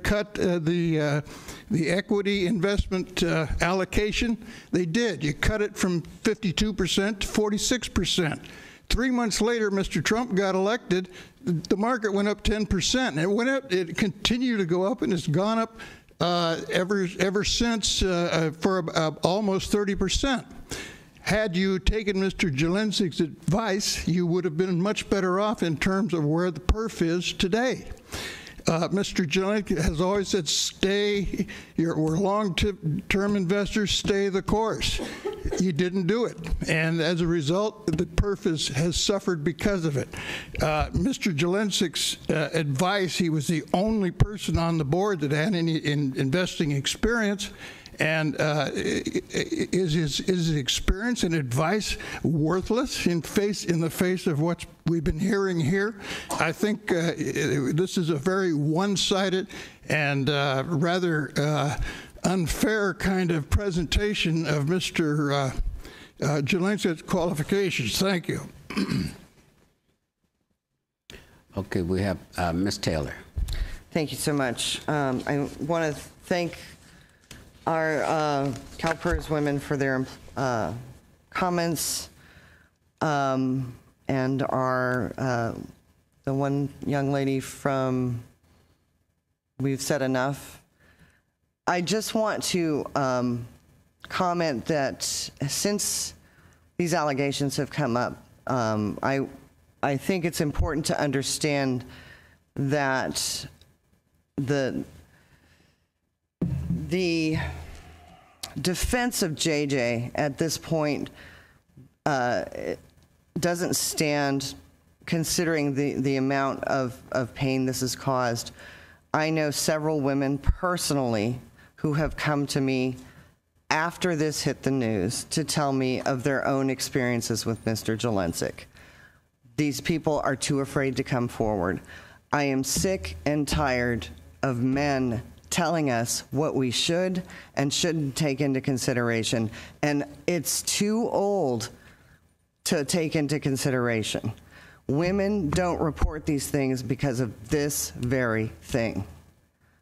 Speaker 18: cut the equity investment allocation. They did. You cut it from 52% to 46%. 3 months later, Mr. Trump got elected. The market went up 10%. It went up. It continued to go up, and it's gone up ever since for almost 30%. Had you taken Mr. Jelensik's advice, you would have been much better off in terms of where the perf is today. Mr. Jelensik has always said, we're long-term investors, stay the course. You didn't do it. And as a result, the perf has suffered because of it. Mr. Jelensik's advice, he was the only person on the board that had any investing experience. And is his experience and advice worthless in the face of what we've been hearing here? I think this is a very one-sided and rather unfair kind of presentation of Mr. Jelensik's qualifications. Thank you.
Speaker 1: Okay, we have Ms. Taylor.
Speaker 7: Thank you so much. I want to thank our CalPERS women for their comments, and our the one young lady from We've Said Enough. I just want to comment that since these allegations have come up, I think it's important to understand that the defense of JJ at this point doesn't stand, considering the amount of pain this has caused. I know several women personally who have come to me after this hit the news to tell me of their own experiences with Mr. Jelensik. These people are too afraid to come forward. I am sick and tired of men telling us what we should and shouldn't take into consideration. And it's too old to take into consideration. Women don't report these things because of this very thing.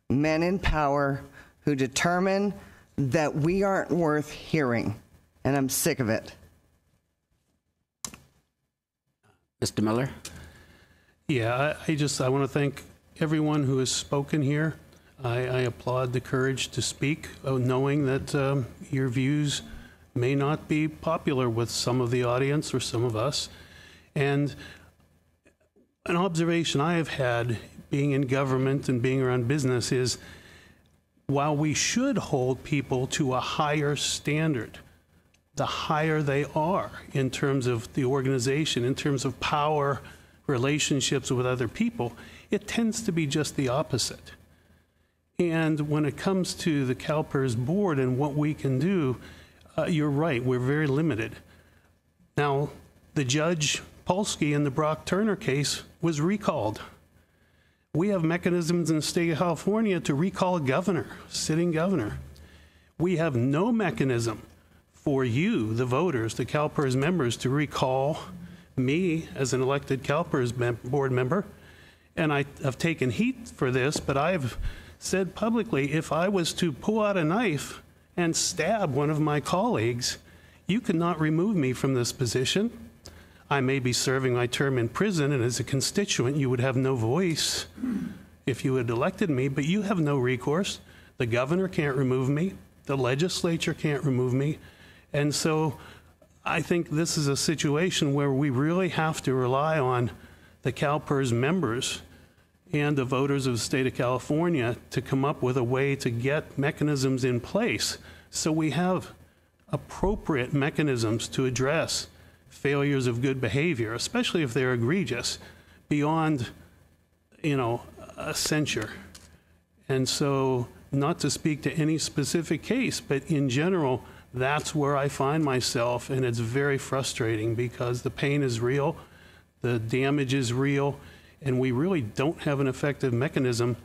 Speaker 7: Men in power who determine that we aren't worth hearing. And I'm sick of it.
Speaker 1: Mr. Miller?
Speaker 8: Yeah, I want to thank everyone who has spoken here. I applaud the courage to speak, knowing that your views may not be popular with some of the audience or some of us. And an observation I have had being in government and being around business is, while we should hold people to a higher standard, the higher they are in terms of the organization, in terms of power, relationships with other people, it tends to be just the opposite. And when it comes to the CalPERS board and what we can do, you're right, we're very limited. Now, the Judge Polsky in the Brock Turner case was recalled. We have mechanisms in the state of California to recall a governor, sitting governor. We have no mechanism for you, the voters, the CalPERS members, to recall me as an elected CalPERS board member. And I have taken heat for this, but I've said publicly, if I was to pull out a knife and stab one of my colleagues, you could not remove me from this position. I may be serving my term in prison, and as a constituent, you would have no voice if you had elected me, but you have no recourse. The governor can't remove me. The legislature can't remove me. And so I think this is a situation where we really have to rely on the CalPERS members and the voters of the state of California to come up with a way to get mechanisms in place so we have appropriate mechanisms to address failures of good behavior, especially if they're egregious, beyond, a censure. And so, not to speak to any specific case, but in general, that's where I find myself, and it's very frustrating because the pain is real, the damage is real, and we really don't have an effective mechanism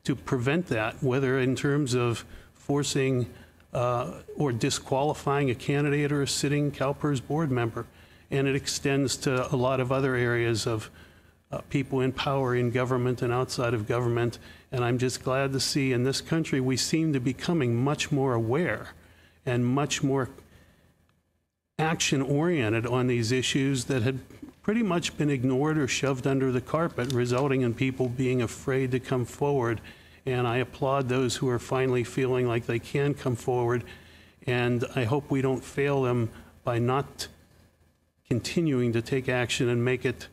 Speaker 8: to prevent that, whether in terms of forcing or disqualifying a candidate or a sitting CalPERS board member. And it extends to a lot of other areas of people in power in government and outside of government. And I'm just glad to see in this country we seem to be becoming much more aware and much more action-oriented on these issues that had pretty much been ignored or shoved under the carpet, resulting in people being afraid to come forward. And I applaud those who are finally feeling like they can come forward. And I hope we don't fail them by not continuing to take action and make it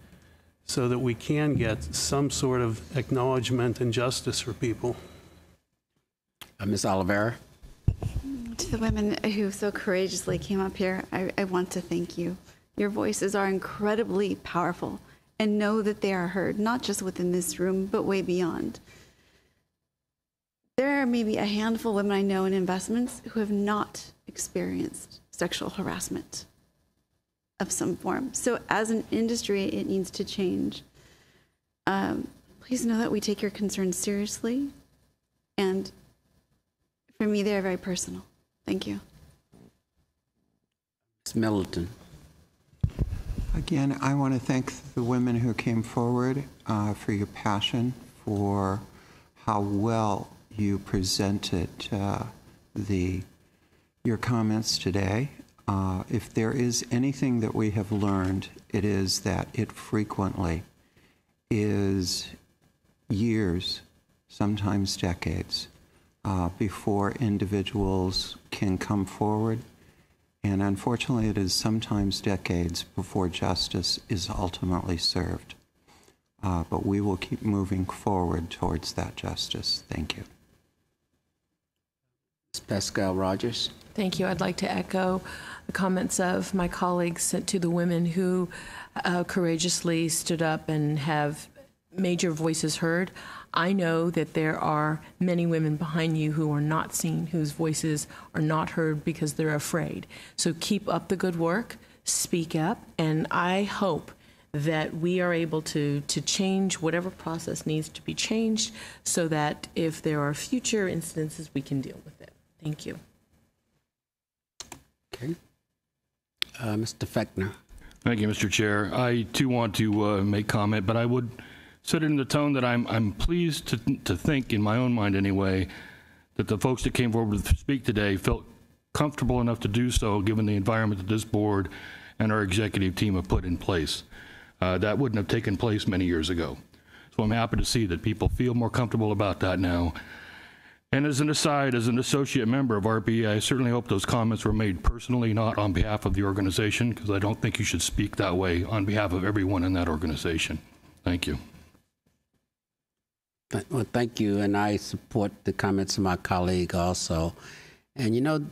Speaker 8: so that we can get some sort of acknowledgement and justice for people.
Speaker 1: Ms. Oliveira?
Speaker 19: To the women who so courageously came up here, I want to thank you. Your voices are incredibly powerful, and know that they are heard, not just within this room, but way beyond. There are maybe a handful of women I know in investments who have not experienced sexual harassment of some form. So as an industry, it needs to change. Please know that we take your concerns seriously, and for me, they're very personal. Thank you.
Speaker 1: Ms. Middleton.
Speaker 10: Again, I want to thank the women who came forward for your passion, for how well you presented your comments today. If there is anything that we have learned, it is that it frequently is years, sometimes decades, before individuals can come forward. And unfortunately, it is sometimes decades before justice is ultimately served. But we will keep moving forward towards that justice. Thank you.
Speaker 1: Ms. Pascal Rogers.
Speaker 9: Thank you. I'd like to echo the comments of my colleagues to the women who courageously stood up and have made your voices heard. I know that there are many women behind you who are not seen, whose voices are not heard because they're afraid. So keep up the good work, speak up, and I hope that we are able to change whatever process needs to be changed so that if there are future incidences, we can deal with it. Thank you.
Speaker 1: Okay. Mr. Fechner.
Speaker 6: Thank you, Mr. Chair. I, too, want to make comment, but I would set it in the tone that I'm pleased to think, in my own mind anyway, that the folks that came forward to speak today felt comfortable enough to do so given the environment that this board and our executive team have put in place. That wouldn't have taken place many years ago. So I'm happy to see that people feel more comfortable about that now. And as an aside, as an associate member of RPE, I certainly hope those comments were made personally, not on behalf of the organization, because I don't think you should speak that way on behalf of everyone in that organization. Thank you.
Speaker 1: Well, thank you, and I support the comments of my colleague also. And you know,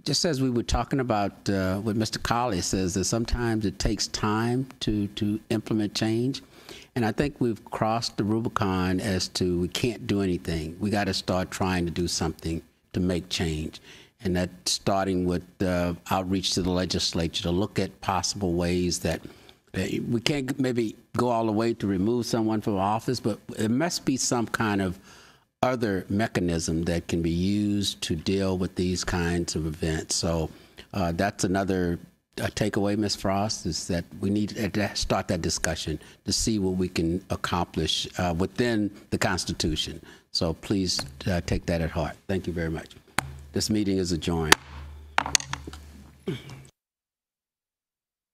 Speaker 1: just as we were talking about what Mr. Colley says, that sometimes it takes time to implement change. And I think we've crossed the Rubicon as to we can't do anything. We got to start trying to do something to make change. And that's starting with outreach to the legislature to look at possible ways that we can't maybe go all the way to remove someone from office, but there must be some kind of other mechanism that can be used to deal with these kinds of events. So that's another takeaway, Ms. Frost, is that we need to start that discussion to see what we can accomplish within the Constitution. So please take that at heart. Thank you very much. This meeting is adjourned.